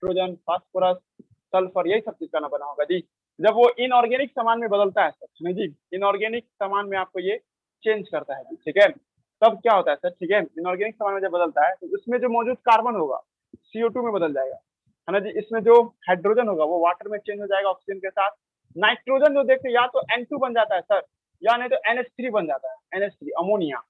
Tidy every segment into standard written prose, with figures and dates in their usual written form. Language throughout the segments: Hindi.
नाइट्रोजन, फास्फोरस, सल्फर, यही सब चीज का ना बना होगा जी। जब वो इनऑर्गेनिक सामान में बदलता है सर, नहीं जी, इनऑर्गेनिक सामान में आपको ये चेंज करता है जी, ठीक है। तब क्या होता है सर, ठीक है, इनऑर्गेनिक सामान में जब बदलता है तो उसमें जो मौजूद कार्बन होगा CO2 में बदल जाएगा, है ना जी। इसमें जो हाइड्रोजन होगा वो वाटर में चेंज हो जाएगा ऑक्सीजन के साथ। नाइट्रोजन जो देखते या तो N2 बन जाता है सर, या नहीं तो NH3 बन जाता है, NH3 अमोनिया,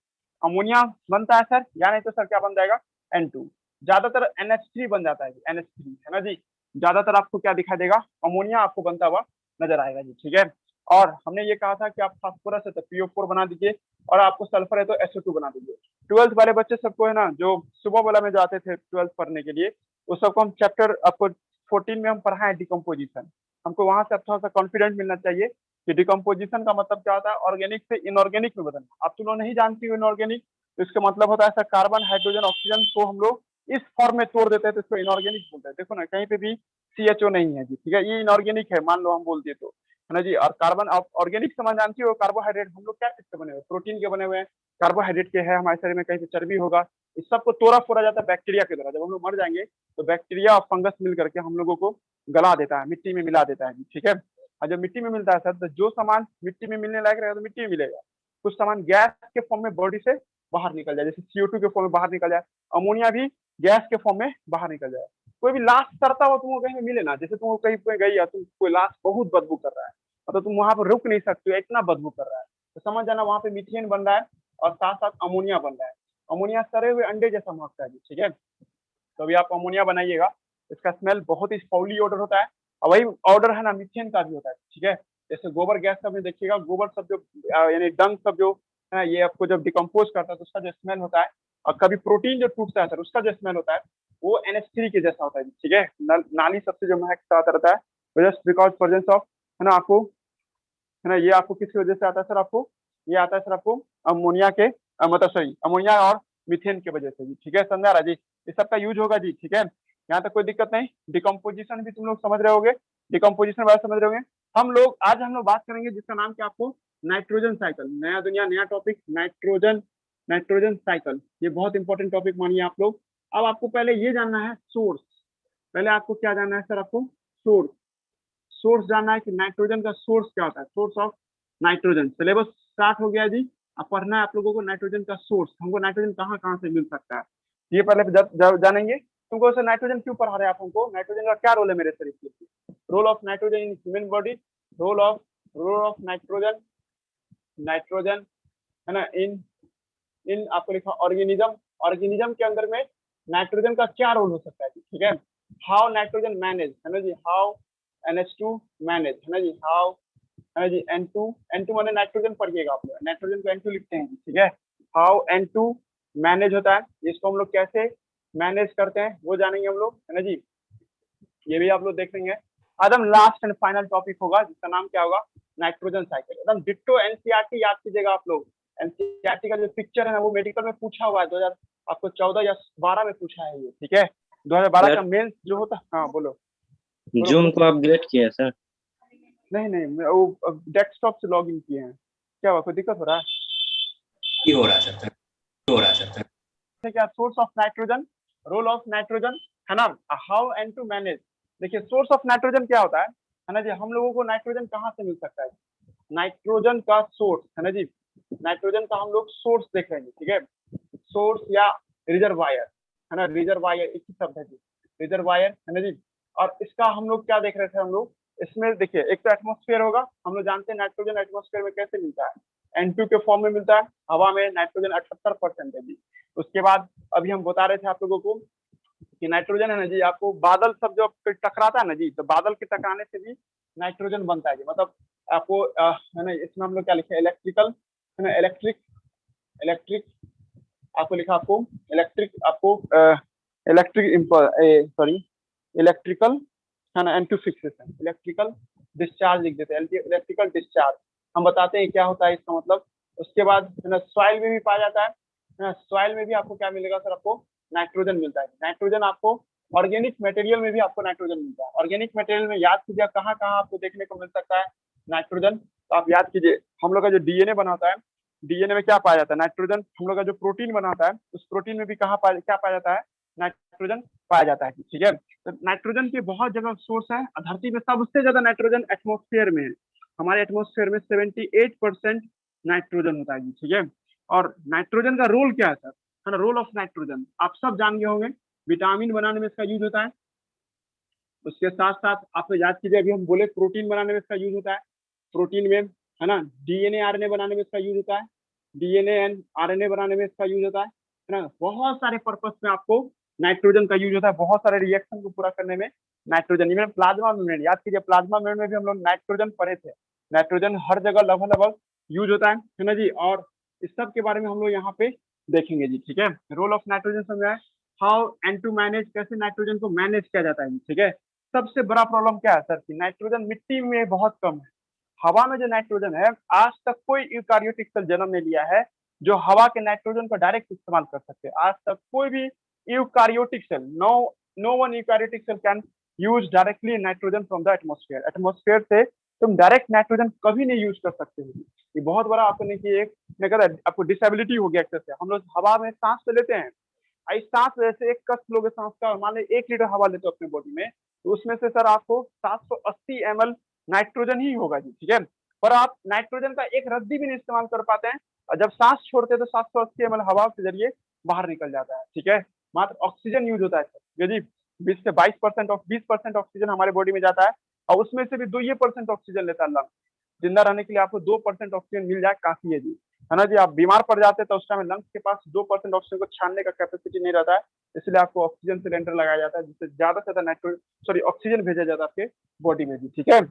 अमोनिया बनता है सर, या नहीं तो सर क्या बन जाएगा N2। ज्यादातर NH3 बन जाता है NH3, है ना जी। ज्यादातर आपको क्या दिखाई देगा, अमोनिया आपको बनता हुआ नजर आएगा जी, ठीक है। और हमने ये कहा था कि आप फास्फोरस है तो PO4 बना दीजिए, और आपको सल्फर है तो SO2 बना दीजिए। 12th वाले बच्चे सबको है ना, जो सुबह वाला में जाते थे 12th पढ़ने के लिए, उस सबको हम चैप्टर आपको 14 में हम पढ़ाए डिकम्पोजिशन। हमको वहां से थोड़ा सा कॉन्फिडेंट मिलना चाहिए कि डिकम्पोजिशन का मतलब क्या होता है, ऑर्गेनिक से इनऑर्गेनिक में बदलना। आप तुम लोग नहीं जानती हो इनऑर्गेनिक, तो इसका मतलब होता है सर कार्बन, हाइड्रोजन, ऑक्सीजन को हम लोग इस फॉर्म में तोड़ देते हैं तो इसको इनऑर्गेनिक बोलते हैं। देखो ना कहीं पे भी CHO नहीं है जी, ठीक है, ये इनऑर्गेनिक है मान लो हम बोल दिए तो, है ना जी। और कार्बन, आप ऑर्गेनिक सामान जानती हो, कार्बोहाइड्रेट हम लोग क्या किसके बने हुए, प्रोटीन के बने हुए हैं, कार्बोहाइड्रेट के है हमारे शरीर में, कहीं पे चर्बी होगा, इस सबको तोड़ा फोड़ा जाता है बैक्टीरिया के द्वारा। जब हम लोग मर जाएंगे तो बैक्टीरिया और फंगस मिल करके हम लोगों को गला देता है, मिट्टी में मिला देता है जी, ठीक है। और जब मिट्टी में मिलता है सर, तो जो सामान मिट्टी में मिलने लायक रहेगा तो मिट्टी में मिलेगा, कुछ सामान गैस के फॉर्म में बॉडी से बाहर निकल जाए, जैसे CO2 के फॉर्म में बाहर निकल जाए, अमोनिया भी गैस के फॉर्म में बाहर निकल जाए। कोई भी लाश सड़ता हुआ तुमको कहीं मिले ना, जैसे तुम कहीं पे गई है, तुम कोई लाश बहुत बदबू कर रहा है, मतलब तुम वहां पर रुक नहीं सकते हो, इतना बदबू कर रहा है, तो समझ जाना वहां पे मीथेन बन रहा है और साथ साथ अमोनिया बन रहा है। अमोनिया सड़े हुए अंडे जैसा महकता है, ठीक है। तो अभी आप अमोनिया बनाइएगा, इसका स्मेल बहुत ही फाउली ऑर्डर होता है, और वही ऑर्डर है ना मीथेन का भी होता है, ठीक है। जैसे गोबर गैस का भी देखिएगा, गोबर सब जो यानी डंग सब जो है, ये आपको जब डिकम्पोज करता है तो उसका जो स्मेल होता है, और कभी प्रोटीन जो टूटता है सर उसका जो स्मेल होता है वो NH3 के जैसा होता है, ठीक है। नाली सबसे जो महक आता रहता है जस्ट बिकॉज प्रेजेंस ऑफ, है ना, आपको, है ना, ये आपको किसकी वजह से आता है सर, आपको ये आता है सर आपको अमोनिया के मतलब सही अमोनिया और मीथेन की वजह से जी, ठीक है। समझा रहा जी, इस सब का यूज होगा जी, ठीक है। यहाँ तक कोई दिक्कत नहीं। डिकम्पोजिशन भी तुम लोग समझ रहे होगे, डिकम्पोजिशन बारे समझ रहे होंगे। आज हम लोग बात करेंगे जिसका नाम क्या, आपको नाइट्रोजन साइकिल, नया दुनिया नया टॉपिक, नाइट्रोजन, नाइट्रोजन साइकिल, ये बहुत इंपॉर्टेंट टॉपिक मानिए आप लोग। अब आपको पहले ये जानना है सोर्स, पहले आपको क्या जानना है सर, आपको सोर्स, सोर्स जानना है कि नाइट्रोजन का सोर्स क्या होता है, source of nitrogen. Syllabus start हो गया जी, अब पढ़ना है आप लोगों को नाइट्रोजन का सोर्स, हमको नाइट्रोजन कहाँ कहाँ से मिल सकता है, ये पहले जानेंगे। तुमको सर नाइट्रोजन क्यों पढ़ा रहे हैं आप हमको, नाइट्रोजन का क्या रोल है मेरे शरीर के, role of nitrogen in human body, role of nitrogen, nitrogen, है ना, इन इन आपको लिखा ऑर्गेनिज्म, ऑर्गेनिज्म के अंदर में नाइट्रोजन का क्या रोल हो सकता है, ठीक है। हाउ नाइट्रोजन मैनेज, है ना जी, हाउ NH2 मैनेज, है ना जी, हाउ, है ना जी, N2 माने नाइट्रोजन पढ़िएगा आप लोग, नाइट्रोजन को N2 लिखते हैं, ठीक है। हाउ N2 मैनेज होता है, इसको हम लोग कैसे मैनेज करते हैं वो जानेंगे हम लोग, है ना जी, ये भी आप लोग देख लेंगे। आज हम लास्ट एंड फाइनल टॉपिक होगा जिसका नाम क्या होगा, नाइट्रोजन साइकिल, एकदम डिट्टो NCERT याद कीजिएगा आप लोग। NCERT का जो पिक्चर है ना वो मेडिकल में पूछा हुआ है, 2000 आपको 14 या 12 में पूछा है ये, ठीक है। 2012 का सर मेंस जो होता, हाँ बोलो, बोलो जूम बोलो। को अपग्रेड किया है सर। नहीं नहीं, वो डेस्कटॉप से लॉग इन किए हैं, क्या हुआ, कोई दिक्कत हो रहा है, की हो रहा है सर, हो रहा है सर। क्या source of nitrogen, role of nitrogen, है ना, हाउ एंड टू मैनेज। देखिए सोर्स ऑफ नाइट्रोजन क्या होता है ना जी, हम लोगों को नाइट्रोजन कहाँ से मिल सकता है, नाइट्रोजन का सोर्स, है ना जी, नाइट्रोजन का हम लोग सोर्स देख रहे हैं, ठीक है। सोर्स या रिजर्वायर, है ना, रिजर्वायर एक ही शब्द है जी, रिजर्वायर, है ना जी। और इसका हम लोग क्या देख रहे थे हम लोग, इसमें देखिए एक तो एटमोस्फेयर होगा, हम लोग जानते हैं नाइट्रोजन एटमोस्फेयर में कैसे मिलता है, N2 के फॉर्म में मिलता है, हवा में नाइट्रोजन 78% है जी। उसके बाद अभी हम बता रहे थे आप लोगों को कि नाइट्रोजन है ना जी, आपको बादल सब जो टकराता है ना जी, तो बादल के टकराने से भी नाइट्रोजन बनता है जी, मतलब आपको है ना, इसमें हम लोग क्या लिखे, इलेक्ट्रिकल, है ना, इलेक्ट्रिक, इलेक्ट्रिक आपको लिखा, आपको इलेक्ट्रिक, आपको इलेक्ट्रिक सॉरी इलेक्ट्रिकल, है ना, N2 फिक्सेशन, इलेक्ट्रिकल डिस्चार्ज लिख देते हैं, इलेक्ट्रिकल डिस्चार्ज हम बताते हैं क्या होता है इसका मतलब। उसके बाद है ना सॉइल में भी पाया जाता है ना, सॉइल में भी आपको क्या मिलेगा सर, आपको नाइट्रोजन मिलता है। नाइट्रोजन आपको ऑर्गेनिक मटेरियल में भी आपको नाइट्रोजन मिलता है, ऑर्गेनिक मटेरियल में याद कीजिए कहाँ कहाँ आपको देखने को मिल सकता है नाइट्रोजन, तो आप याद कीजिए हम लोग का जो DNA बनाता है, DNA में क्या पाया जाता है, नाइट्रोजन। हम लोग का जो प्रोटीन बनाता है उस प्रोटीन में भी क्या पाया जाता है, नाइट्रोजन पाया जाता है, ठीक है। तो नाइट्रोजन के बहुत जगह सोर्स है। धरती में सबसे ज्यादा नाइट्रोजन एटमोस्फेयर में है। हमारे एटमोस्फेयर में 78% नाइट्रोजन होता है जी, ठीक है। और नाइट्रोजन का रोल क्या है सर, है ना, रोल ऑफ नाइट्रोजन आप सब जान गए होंगे। विटामिन बनाने में इसका यूज होता है। उसके साथ साथ आप तो याद कीजिए, अभी हम बोले प्रोटीन बनाने में इसका यूज होता है। प्रोटीन में, है ना, डीएनए आरएनए बनाने में इसका यूज होता है। डीएनए एंड आरएनए बनाने में इसका यूज होता है ना। बहुत सारे पर्पस में आपको नाइट्रोजन का यूज होता है। बहुत सारे रिएक्शन को पूरा करने में नाइट्रोजन। इवन प्लाज्मा मेम्ब्रेन, याद कीजिए प्लाज्मा मेम्ब्रेन में भी हम लोग नाइट्रोजन पढ़े थे। नाइट्रोजन हर जगह लगभग लगभग यूज होता है ना जी। और इस सब के बारे में हम लोग यहाँ पे देखेंगे जी, ठीक है। रोल ऑफ नाइट्रोजन समझ आए, हाउ एंड टू मैनेज, कैसे नाइट्रोजन को मैनेज किया जाता है, ठीक है। सबसे बड़ा प्रॉब्लम क्या है सर कि नाइट्रोजन मिट्टी में बहुत कम है। हवा में जो नाइट्रोजन है, आज तक कोई यूकार्योटिक सेल जन्म नहीं लिया है जो हवा के नाइट्रोजन को डायरेक्ट इस्तेमाल कर सकते हैं। आज तक कोई भी eukaryotic cell, no one eukaryotic cell can use directly nitrogen from the atmosphere. Atmosphere से तुम डायरेक्ट नाइट्रोजन कभी नहीं यूज कर सकते हो। ये बहुत बड़ा आपको नहीं कि एक मैं कहता आपको डिसेबिलिटी हो गया एक्सेस से। हम लोग हवा में सांस तो लेते हैं, इस सांस जैसे एक कष्ट लोगे सांस का, मान लीजिए 1 लीटर हवा लेते हो अपने बॉडी में, तो उसमें से सर आपको 780 ml नाइट्रोजन ही होगा जी, ठीक है। पर आप नाइट्रोजन का एक रद्दी भी नहीं इस्तेमाल कर पाते हैं, और जब सांस छोड़ते हैं तो 780 ml हवा के जरिए बाहर निकल जाता है, ठीक है। मात्र ऑक्सीजन यूज होता है सर, यदि 20 से 22% ऑक्सीजन हमारे बॉडी में जाता है, और उसमें से भी 2% ऑक्सीजन लेता है लंग। जिंदा रहने के लिए आपको 2% ऑक्सीजन मिल जाए काफी है जी, है ना जी। आप बीमार पड़ जाते हैं तो उस टाइम लंग्स के पास 2% ऑक्सीजन को छानने का कैपेसिटी नहीं रहता है, इसलिए आपको ऑक्सीजन सिलेंडर लगाया जाता है, जिससे ज्यादा से ज्यादा ऑक्सीजन भेजा जाता है आपके बॉडी में जी, ठीक है।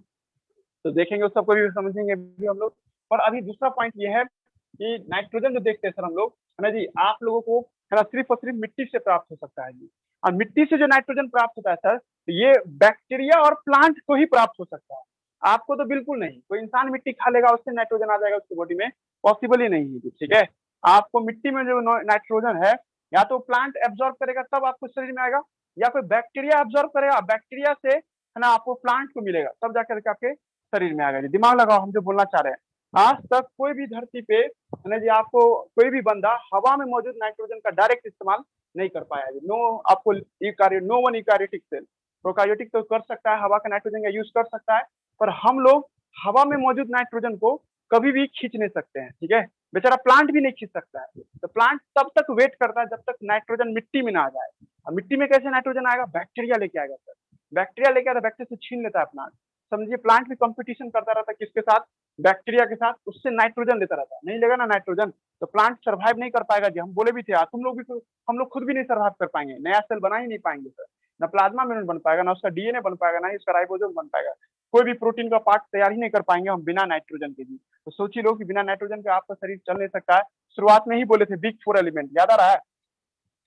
तो देखेंगे उस सबको भी, समझेंगे भी हम लोग। पर अभी दूसरा पॉइंट ये है कि नाइट्रोजन जो देखते हैं सर हम लोग, है ना जी, आप लोगों को है ना सिर्फ और सिर्फ मिट्टी से प्राप्त हो सकता है जी। और मिट्टी से जो नाइट्रोजन प्राप्त होता है सर, ये बैक्टीरिया और प्लांट को ही प्राप्त हो सकता है। आपको तो बिल्कुल नहीं। कोई इंसान मिट्टी खा लेगा उससे नाइट्रोजन आ जाएगा उसकी बॉडी में, पॉसिबल ही नहीं है जी, ठीक है। आपको मिट्टी में जो नाइट्रोजन है, या तो प्लांट एब्जॉर्ब करेगा तब आपको शरीर में आएगा, या कोई बैक्टीरिया एब्जॉर्ब करेगा, बैक्टीरिया से है ना आपको प्लांट को मिलेगा, तब जाकर के आपके शरीर में आ गया जी। दिमाग लगाओ हम जो बोलना चाह रहे हैं। आज तक कोई भी धरती पे है ना जी, आपको कोई भी बंदा हवा में मौजूद नाइट्रोजन का डायरेक्ट इस्तेमाल नहीं कर पाया जी। नो, आपको no one eukaryotic cell. Prokaryotic तो कर सकता है, हवा का नाइट्रोजन का यूज कर सकता है, पर हम लोग हवा में मौजूद नाइट्रोजन को कभी भी खींच नहीं सकते हैं, ठीक है। बेचारा प्लांट भी नहीं खींच सकता है। तो प्लांट तब तक वेट करता है जब तक नाइट्रोजन मिट्टी में ना आ जाए। और मिट्टी में कैसे नाइट्रोजन आएगा, बैक्टीरिया लेके आएगा सर। बैक्टीरिया लेके आता है, बैक्टीरिया से छीन लेता है प्लांट। समझिए प्लांट भी कंपटीशन करता रहता है किसके साथ, बैक्टीरिया के साथ, उससे नाइट्रोजन लेता रहता है। नहीं लेगा ना नाइट्रोजन तो प्लांट सर्वाइव नहीं कर पाएगा जी। हम बोले भी थे यार, तुम लोग भी, हम लोग खुद भी नहीं सर्वाइव कर पाएंगे, नया सेल बना ही नहीं पाएंगे सर। ना प्लाज्मा मेम्ब्रेन बन पाएगा, ना उसका डीएनए बन पाएगा, ना ही उसका राइबोसोम बन पाएगा। कोई भी प्रोटीन का पार्ट तैयार ही नहीं कर पाएंगे हम बिना नाइट्रोजन के जी। तो सोचिए लो कि बिना नाइट्रोजन के आपका शरीर चल नहीं सकता है। शुरुआत में ही बोले थे बिग 4 एलिमेंट, याद आ रहा है?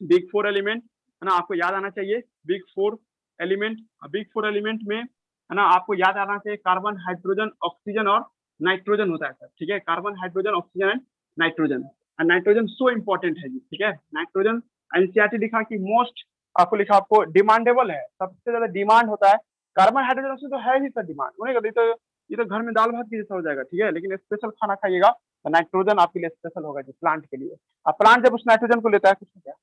बिग 4 एलिमेंट, है ना, आपको याद आना चाहिए। बिग 4 एलिमेंट, बिग 4 एलिमेंट में है ना आपको याद आना चाहिए कार्बन, हाइड्रोजन, ऑक्सीजन और नाइट्रोजन होता है सर, ठीक है। Carbon, hydrogen, oxygen and nitrogen. और नाइट्रोजन सो इंपॉर्टेंट है जी, ठीक है। नाइट्रोजन एनसीईआरटी लिखा कि मोस्ट, आपको लिखा आपको डिमांडेबल है, सबसे ज्यादा डिमांड होता है। कार्बन, हाइड्रोजन, ऑक्सीजन तो है ही सर डिमांड, उन्हें ये तो घर में दाल भात की जैसा हो जाएगा, ठीक है। लेकिन स्पेशल खाना खाइएगा तो नाइट्रोजन आपके लिए स्पेशल होगा जी, प्लांट के लिए। अब प्लांट जब उस नाइट्रोजन को लेता है कुछ क्या,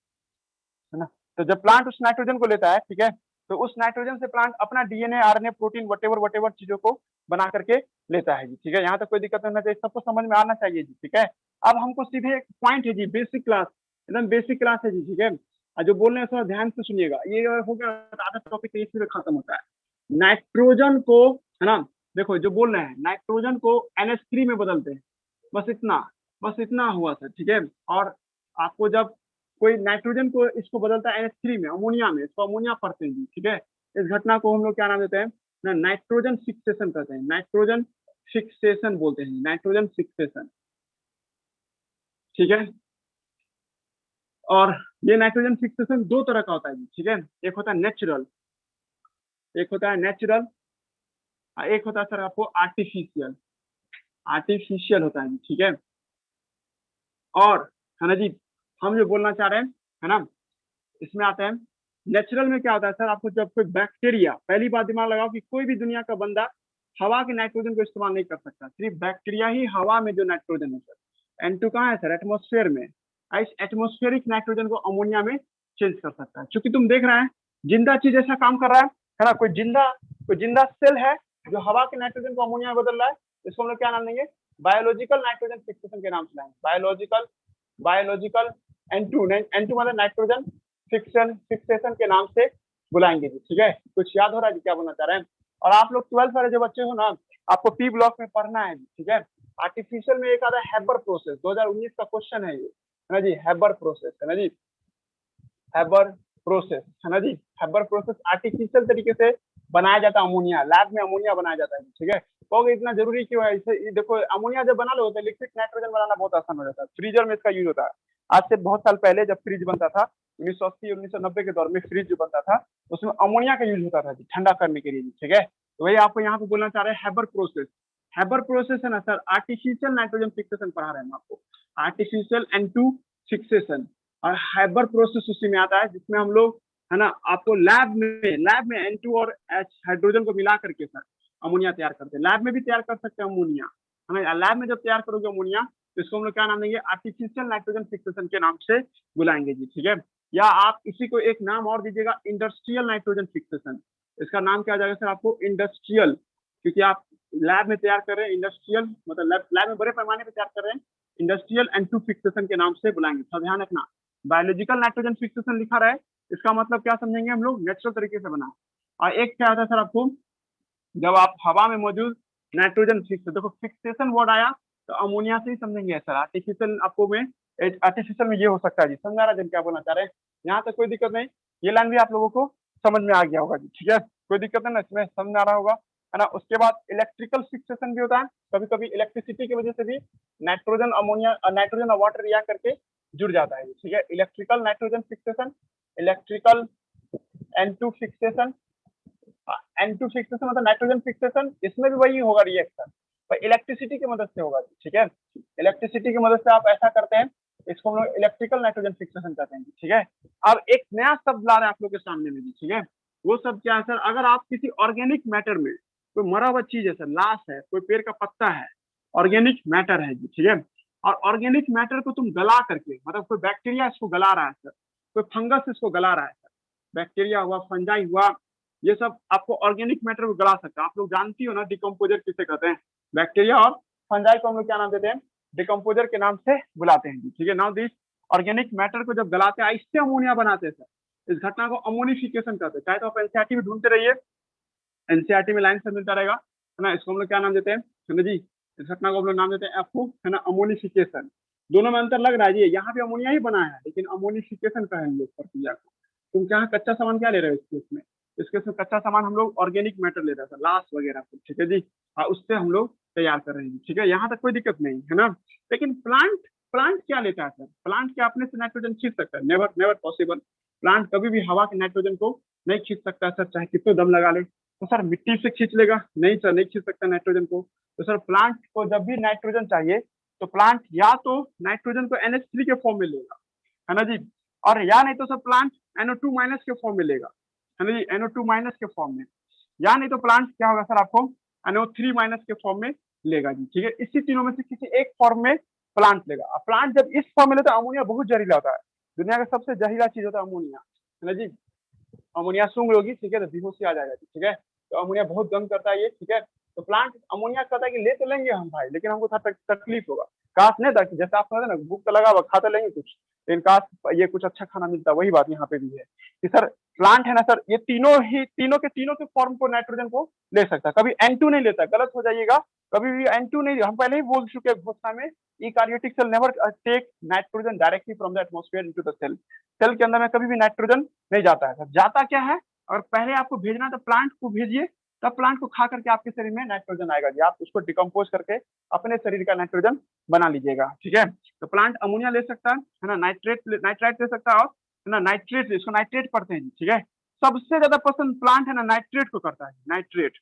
है ना, तो जब प्लांट उस नाइट्रोजन को लेता है, ठीक है, तो उस नाइट्रोजन से प्लांट अपना डीएनए, आरएनए, प्रोटीन, वटेवर चीजों को बना करके लेता है जी, ठीक है। यहाँ तक कोई दिक्कत नहीं होना चाहिए, सबको समझ में आना चाहिए जी, ठीक है। अब हमको सीधे एक पॉइंट है जी, बेसिक क्लास, एकदम बेसिक क्लास है जी, ठीक है। और जो बोल रहे हैं थोड़ा ध्यान से सुनिएगा, ये हो गया आधा टॉपिक इसी में खत्म होता है। नाइट्रोजन को, है ना, देखो जो बोल रहे हैं नाइट्रोजन को NH3 में बदलते हैं, बस इतना हुआ सर, ठीक है। और आपको जब कोई नाइट्रोजन को इसको बदलता है NH3 में, अमोनिया में, इसको अमोनिया पढ़ते हैं जी, ठीक है। इस घटना को हम लोग क्या नाम देते हैं ना, नाइट्रोजन फिक्सेशन कहते हैं, नाइट्रोजन फिक्सेशन बोलते हैं, नाइट्रोजन फिक्सेशन, ठीक है। और ये नाइट्रोजन फिक्सेशन दो तरह का होता है जी, ठीक है। एक होता है नेचुरल, एक होता है नेचुरल, एक होता है सर आपको आर्टिफिशियल, आर्टिफिशियल होता है जी, ठीक है। और है ना जी, हम जो बोलना चाह रहे हैं, है ना, इसमें आता है नेचुरल में क्या होता है सर, आपको जब कोई बैक्टीरिया, पहली बात दिमाग लगाओ कि कोई भी दुनिया का बंदा हवा के नाइट्रोजन को इस्तेमाल नहीं कर सकता, सिर्फ बैक्टीरिया ही हवा में जो नाइट्रोजन है सर, N2 कहाँ है सर, एटमोस्फेयर में। इस एटमोस्फेरिक नाइट्रोजन को अमोनिया में चेंज कर सकता है। क्योंकि तुम देख रहे हैं जिंदा चीज ऐसा काम कर रहा है ना, कोई जिंदा सेल है जो हवा के नाइट्रोजन को अमोनिया में बदल रहा है, इसको हम लोग क्या नाम देंगे, बायोलॉजिकल नाइट्रोजन फिक्सेशन के नाम से लाएंगे, बायोलॉजिकल N2 मतलब नाइट्रोजन फिक्सेशन के नाम से बुलाएंगे जी। ठीक है, कुछ याद हो रहा है जी क्या बोलना चाह रहे हैं? और आप लोग 12th वाले जो बच्चे हो ना, आपको पी ब्लॉक में पढ़ना है, ठीक है। आर्टिफिशियल में एक आता है हैबर प्रोसेस, 2019 का क्वेश्चन है ये, है ना जी, हैबर प्रोसेस, है ना जी, हैबर प्रोसेस, है ना जी। हैबर प्रोसेस आर्टिफिशियल तरीके से बनाया जाता है अमोनिया, लैब में अमोनिया बनाया जाता है, ठीक है। कहोगे इतना जरूरी क्यों है? इसे देखो, अमोनिया जब बना लो तो लिक्विड नाइट्रोजन बनाना बहुत आसान हो जाता है, फ्रीजर में इसका यूज होता है। आज से बहुत साल पहले जब फ्रिज बनता था, 1980 1990 के दौर में फ्रिज जो बनता था, उसमें अमोनिया का यूज होता था ठंडा करने के लिए, ठीक है। तो वही आपको यहाँ पे बोलना चाह रहे हैं, हैबर प्रोसेस। हैबर प्रोसेस है ना सर, आर्टिफिशियल नाइट्रोजन फिक्सेशन पढ़ा रहे हैं हम आपको, आर्टिफिशियल N2 फिक्सेशन। और हैबर प्रोसेस उसी में आता है जिसमें हम लोग, है ना, आपको लैब में N2 और H हाइड्रोजन को मिला करके सर अमोनिया तैयार करते हैं। लैब में भी तैयार कर सकते हैं अमोनिया, है ना। लैब में जब तैयार करोगे अमोनिया तो इसको हम लोग क्या नाम देंगे, आर्टिफिशियल नाइट्रोजन फिक्सेशन के नाम से बुलाएंगे जी, ठीक है। या आप इसी को एक नाम और दीजिएगा, इंडस्ट्रियल नाइट्रोजन फिक्सेशन। इसका नाम क्या आ जाएगा सर आपको, इंडस्ट्रियल, क्योंकि आप लैब में तैयार कर रहे हैं, इंडस्ट्रियल मतलब लैब में बड़े पैमाने पर तैयार कर रहे हैं, इंडस्ट्रियल N2 फिक्सेशन के नाम से बुलाएंगे। तो ध्यान रखना, बायोलॉजिकल नाइट्रोजन फिक्सेशन लिखा रहा है, इसका मतलब क्या समझेंगे हम लोग, नेचुरल तरीके से बना। और एक क्या आता है सर आपको, जब आप हवा में मौजूद नाइट्रोजन फिक्स, देखो फिक्सेशन वर्ड आया तो अमोनिया से ही समझेंगे सर। आर्टिफिशियल आपको में, आर्टिफिशियल में ये हो सकता है जी, समझा रहा जन क्या बोलना चाह रहे हैं? यहाँ तक कोई दिक्कत नहीं, ये लाइन भी आप लोगों को समझ में आ गया होगा जी, ठीक है, कोई दिक्कत है ना, इसमें समझ में आ रहा होगा, है ना। उसके बाद इलेक्ट्रिकल फिक्सेशन भी होता है, कभी कभी इलेक्ट्रिसिटी की वजह से भी नाइट्रोजन अमोनिया, नाइट्रोजन और वाटर रिएक्ट करके जुड़ जाता है, ठीक है। Electrical nitrogen fixation, electrical N2 fixation, N2 fixation मतलब नाइट्रोजन फिक्सेशन, इसमें भी वही होगा रिएक्शन, पर इलेक्ट्रिसिटी की मदद से होगा, ठीक है। इलेक्ट्रिसिटी की मदद से आप ऐसा करते हैं, इसको हम लोग इलेक्ट्रिकल नाइट्रोजन फिक्सेशन कहते हैं, ठीक है। अब एक नया शब्द ला रहे हैं आप लोग के सामने में भी, ठीक है। वो शब्द क्या है सर, अगर आप किसी ऑर्गेनिक मैटर में, कोई मरा हुआ चीज है सर, लाश है, कोई पेड़ का पत्ता है, ऑर्गेनिक मैटर है जी, ठीक है। और ऑर्गेनिक मैटर को तुम गला करके, मतलब कोई बैक्टीरिया इसको गला रहा है सर, कोई फंगस इसको गला रहा है सर, बैक्टीरिया हुआ, फंजाई हुआ, ये सब आपको ऑर्गेनिक मैटर को गला सकता है। आप लोग जानती हो ना डिकम्पोजर किसे कहते हैं, बैक्टीरिया और फंजाई को हम लोग क्या नाम देते हैं, डिकम्पोजर के नाम से बुलाते हैं, ठीक है। नाउ दिस ऑर्गेनिक मैटर को जब गलाते हैं, इससे अमोनिया बनाते हैं सर, इस घटना को अमोनिफिकेशन कहते हैं। चाहे तो आप एनसीईआरटी में ढूंढते रहिए, एनसीईआरटी में लाइन से मिलता रहेगा, है ना। इसको हम लोग क्या नाम देते हैं, है ना जी, इस घटना को हम लोग नाम देते हैं आपको, है ना, अमोनिफिकेशन। दोनों में अंतर लग रहा है जी, यहाँ पे अमोनिया ही बना है, लेकिन अमोनिफिकेशन कहेंगे इस प्रक्रिया को। तुम क्या कच्चा सामान क्या ले रहे हो इस केस में, इस केस में कच्चा सामान हम लोग ऑर्गेनिक मैटर ले रहे हैं, लाश वगैरह को, ठीक है जी, उससे हम लोग तैयार कर रहे हैं, ठीक है। यहाँ तक कोई दिक्कत नहीं है ना। लेकिन प्लांट, प्लांट क्या लेता है सर, प्लांट क्या अपने से नाइट्रोजन खींच सकता है? Never never possible. प्लांट कभी भी हवा के नाइट्रोजन को नहीं खींच सकता सर, चाहे कितने दम लगा ले। तो सर मिट्टी से खींच लेगा? नहीं सर, नहीं खींच सकता नाइट्रोजन को। तो सर प्लांट को जब भी नाइट्रोजन चाहिए तो प्लांट या तो नाइट्रोजन को NH3 के फॉर्म में लेगा, है ना जी, और या नहीं तो सर प्लांट NO2 माइनस के फॉर्म में लेगा, है ना जी, NO2 माइनस के फॉर्म में, या नहीं तो प्लांट क्या होगा सर आपको NO3 माइनस के फॉर्म में लेगा जी, ठीक है। इसी तीनों में से किसी एक फॉर्म में प्लांट लेगा। अब प्लांट जब इस फॉर्म में लेता है, अमोनिया बहुत जहरीला होता है, दुनिया का सबसे जहरीला चीज होता है अमोनिया, है ना जी। अमोनिया सूंघ लोगी, ठीक है, तो बेहोशी आ जाएगा, ठीक है। तो अमोनिया बहुत गंद करता है ये, ठीक है। तो प्लांट अमोनिया कहता है कि ले तो लेंगे हम भाई, लेकिन हमको थोड़ा तकलीफ होगा। काश नहीं था, जैसे आप कहते ना भूख तो लगा हुआ, खा तो लेंगे कुछ, लेकिन काश ये कुछ अच्छा खाना मिलता। वही बात यहाँ पे भी है कि सर प्लांट है ना सर, ये तीनों के फॉर्म को नाइट्रोजन को ले सकता है, कभी N2 नहीं लेता, गलत हो जाइएगा, कभी भी N2 नहीं। हम पहले ही बोल चुके हैं घोषणा में, eukaryotic cell never take nitrogen directly from the atmosphere into the cell. Cell के अंदर में कभी भी नाइट्रोजन नहीं जाता है। जाता क्या है, और पहले आपको भेजना है तो प्लांट को भेजिए, तब प्लांट को खा करके आपके शरीर में नाइट्रोजन आएगा जी, आप उसको डिकम्पोज करके अपने शरीर का नाइट्रोजन बना लीजिएगा, ठीक है। तो प्लांट अमोनिया ले सकता है ना, नाइट्राइट ले सकता है, और है ना नाइट्रेट, इसको नाइट्रेट पढ़ते हैं जी, ठीक है। सबसे ज्यादा पसंद प्लांट है ना नाइट्रेट को करता है, नाइट्रेट।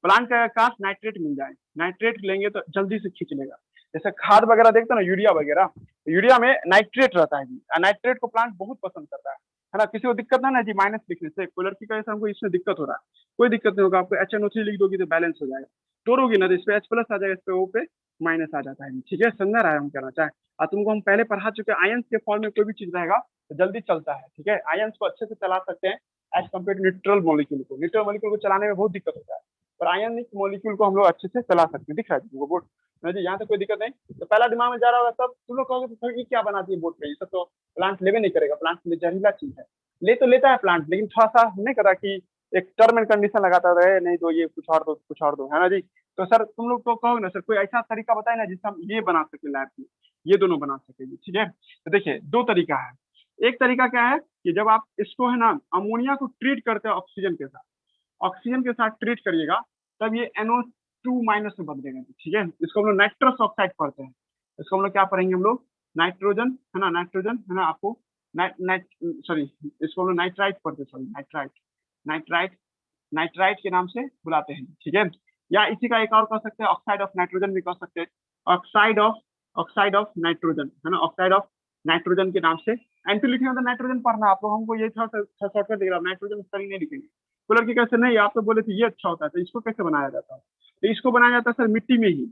प्लांट का काश नाइट्रेट मिल जाए, नाइट्रेट लेंगे तो जल्दी से खींच लेगा। जैसे खाद वगैरह देखते हैं ना, यूरिया वगैरह, यूरिया में नाइट्रेट रहता है जी, नाइट्रेट को प्लांट बहुत पसंद करता है ना। किसी को दिक्कत है ना जी माइनस लिखने से, कोई लड़की का हमको इसमें दिक्कत हो रहा है, कोई दिक्कत नहीं होगा। आपको HNO3 लिख दोगी तो बैलेंस हो जाएगा, तोड़ोगी ना तो इस पे H प्लस आ जाएगा, इस पे O पे माइनस आ जाता है। ठीक है, समझ रहा है हम कहना चाहें। और तुमको हम पहले पढ़ा चुके हैं, आयंस के फॉर्म में कोई भी चीज रहेगा तो जल्दी चलता है। ठीक है, आयंस को अच्छे से चला सकते हैं as compare to neutral molecule को। न्यूट्रल मॉलिक्यूल को चलाने में बहुत दिक्कत होता है, पर आयनिक मॉलिक्यूल को हम लोग अच्छे से चला सकते हैं। दिख रहा है तुमको बोर्ड जी, यहाँ तक कोई दिक्कत नहीं। तो पहला दिमाग में जा रहा होगा, तब तुम लोग कहोगे तो ये क्या बनाती है बोर्ड पे, ये सब तो प्लांट लेवे नहीं करेगा, प्लांट के लिए जहरीला चीज है। ले तो लेता है प्लांट, लेकिन थोड़ा सा नहीं कर रहा कि एक टर्म एंड कंडीशन लगाता रहे, नहीं तो ये कुछ और दो कुछ और दो, है ना जी। तो सर तुम लोग तो कहोगे ना सर कोई ऐसा तरीका बताए ना जिससे हम ये बना सके लैब में, ये दोनों बना सके जी। ठीक है, तो देखिए दो तरीका है। एक तरीका क्या है कि जब आप इसको है ना अमोनिया को ट्रीट करते हैं ऑक्सीजन के साथ, ऑक्सीजन के साथ ट्रीट करिएगा तब ये NO2 माइनस में बदलेगा। ठीक है, इसको हम लोग नाइट्रस ऑक्साइड पढ़ते हैं। इसको हम लोग क्या पढ़ेंगे, हम लोग नाइट्रोजन है ना, नाइट्रोजन है ना, आपको सॉरी इसको हम लोग नाइट्राइट पढ़ते हैं, सॉरी नाइट्राइट नाइट्राइट के नाम से बुलाते हैं। ठीक है, या इसी का एक और कह सकते हैं ऑक्साइड ऑफ नाइट्रोजन भी कह सकते हैं, ऑक्साइड ऑफ नाइट्रोजन है ना, ऑक्साइड ऑफ नाइट्रोजन के नाम से। एंटी लिखेंगे तो नाइट्रोजन पढ़ना आप लोग, हमको ये थोड़ा शॉर्टकट दिख रहा है, नाइट्रोजन स्पेलिंग नहीं लिखेंगे। तो लड़की कैसे नहीं, आप तो बोले थे ये अच्छा होता है, तो इसको कैसे बनाया जाता है? तो इसको बनाया जाता है सर मिट्टी में ही।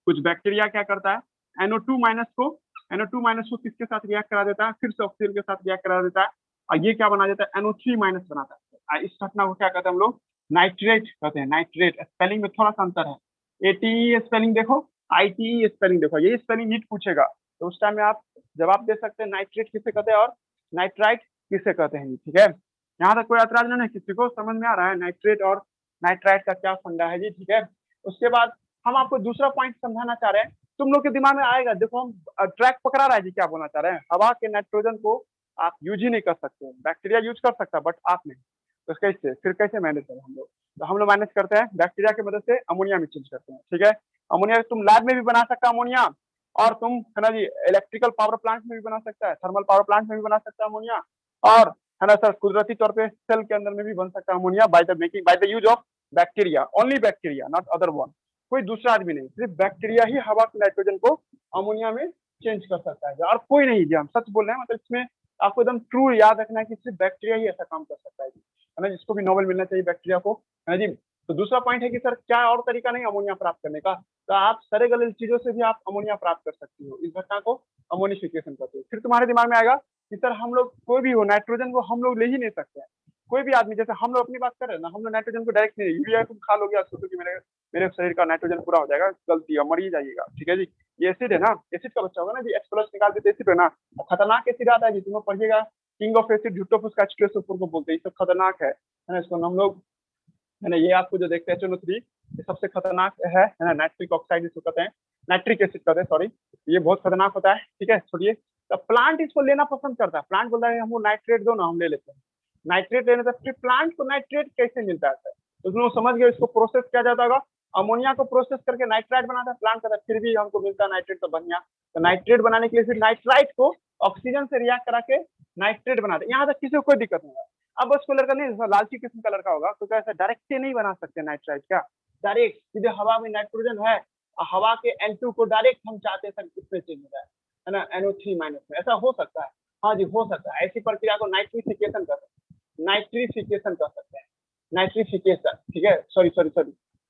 कुछ बैक्टीरिया क्या करता है, NO2 माइनस को किसके साथ रिएक्ट करा देता है, फिर से ऑक्सीजन के साथ रिएक्ट करा देता है, और ये क्या बना देता है, NO3 माइनस बनाता है। इस घटना को क्या कहते हैं हम लोग, नाइट्रेट कहते हैं। नाइट्रेट स्पेलिंग में थोड़ा सा अंतर है, ATE स्पेलिंग देखो, ITE स्पेलिंग देखो, ये स्पेलिंग नीट पूछेगा तो उस टाइम में आप जवाब दे सकते हैं नाइट्रेट किसे कहते हैं और नाइट्राइट किसे कहते हैं। ठीक है, यहाँ तक कोई ऐतराज नहीं है, किसी को समझ में आ रहा है नाइट्रेट और नाइट्राइट का क्या फंडा है जी। ठीक है, उसके बाद हम आपको दूसरा पॉइंट समझाना चाह रहे हैं, तुम लोग के दिमाग में आएगा, देखो हम ट्रैक पकड़ा रहा है जी, क्या बोलना चाह रहे हैं, हवा के नाइट्रोजन को आप यूज ही नहीं कर सकते, बैक्टीरिया यूज कर सकता बट आप नहीं, तो कैसे फिर कैसे मैनेज करें हम लोग? तो हम लोग मैनेज करते हैं बैक्टीरिया की मदद से, अमोनिया में चेंज करते हैं। ठीक है, अमोनिया तुम लैब में भी बना सकता है अमोनिया, और तुम है ना जी इलेक्ट्रिकल पावर प्लांट में भी बना सकता है, थर्मल पावर प्लांट में भी बना सकता है अमोनिया, और है ना सर कुदरती तौर पे सेल के अंदर में भी बन सकता है ammonia by the use of bacteria, only bacteria not other one, कोई दूसरा आदमी नहीं, सिर्फ बैक्टीरिया ही हवा के नाइट्रोजन को अमोनिया में चेंज कर सकता है, और कोई नहीं जी, हम सच बोल रहे हैं, मतलब इसमें आपको एकदम ट्रू याद रखना है कि सिर्फ बैक्टीरिया ही ऐसा काम कर सकता है ना, जिसको भी नोबेल मिलना चाहिए बैक्टीरिया को, है ना जी। तो दूसरा पॉइंट है कि सर क्या और तरीका नहीं अमोनिया प्राप्त करने का, तो आप सारे गलत चीजों से भी आप अमोनिया प्राप्त कर सकती हो, इस घटना को अमोनिफिकेशन कहते हैं। फिर तुम्हारे दिमाग में आएगा कि सर हम लोग कोई भी हो नाइट्रोजन को हम लोग ले ही नहीं सकते हैं, कोई भी आदमी, जैसे हम लोग अपनी बात कर रहे हैं ना, हम लोग नाइट्रोजन को डायरेक्ट नहीं, यूरिया तुम खा लोगे सोचो कि मेरे शरीर का नाइट्रोजन पूरा हो जाएगा, गलती है, मर ही जाइएगा। ठीक है जी, ये एसिड है ना, एसिड का बच्चा होगा ना जी, H प्लस निकाल देते एसिड है ना, खतरनाक एसिड आता है जी, तुम्हें पढ़िएगा किंग ऑफ एसिड झुट्टोफुस का H2SO4 को बोलते हैं, ये सब खतरनाक है ना, इसको हम लोग है ना, ये आपको जो देखते हैं HNO3 ये सबसे खतरनाक है ना, नाइट्रिक ऑक्साइड जिसको कहते हैं, नाइट्रिक एसिड कहते हैं सॉरी, ये बहुत खतरनाक होता है। ठीक है, छोड़िए, तो प्लांट इसको लेना पसंद करता है, प्लांट बोलता है हमको नाइट्रेट दो ना, हम ले लेते हैं नाइट्रेट लेने से, फिर प्लांट को नाइट्रेट कैसे मिलता है सर, तो तुम लोग समझ गए, इसको प्रोसेस किया जाता होगा, अमोनिया को प्रोसेस करके नाइट्राइट बनाता है प्लांट का, फिर भी हमको मिलता है नाइट्रेट, तो बढ़िया, तो नाइट्रेट बनाने के लिए फिर नाइट्राइट को ऑक्सीजन से रिएक्ट करा के नाइट्रेट बनाते हैं, यहाँ तक किसी को कोई दिक्कत नहीं है। अब बस कलर का नहीं, लालची किस्म का लड़का होगा तो कैसे डायरेक्ट से नहीं बना सकते नाइट्राइट, क्या डायरेक्ट सीधे हवा में नाइट्रोजन है, हवा के N2 को डायरेक्ट हम चाहते हैं इसमें चेंज हो जाए, है ना, NO3 माइनस में, ऐसा हो सकता है, हाँ जी हो सकता है, ऐसी प्रक्रिया को नाइट्रिफिकेशन कर सकते हैं, नाइट्रिफिकेशन कर सकते हैं, नाइट्रिफिकेशन। ठीक है, सॉरी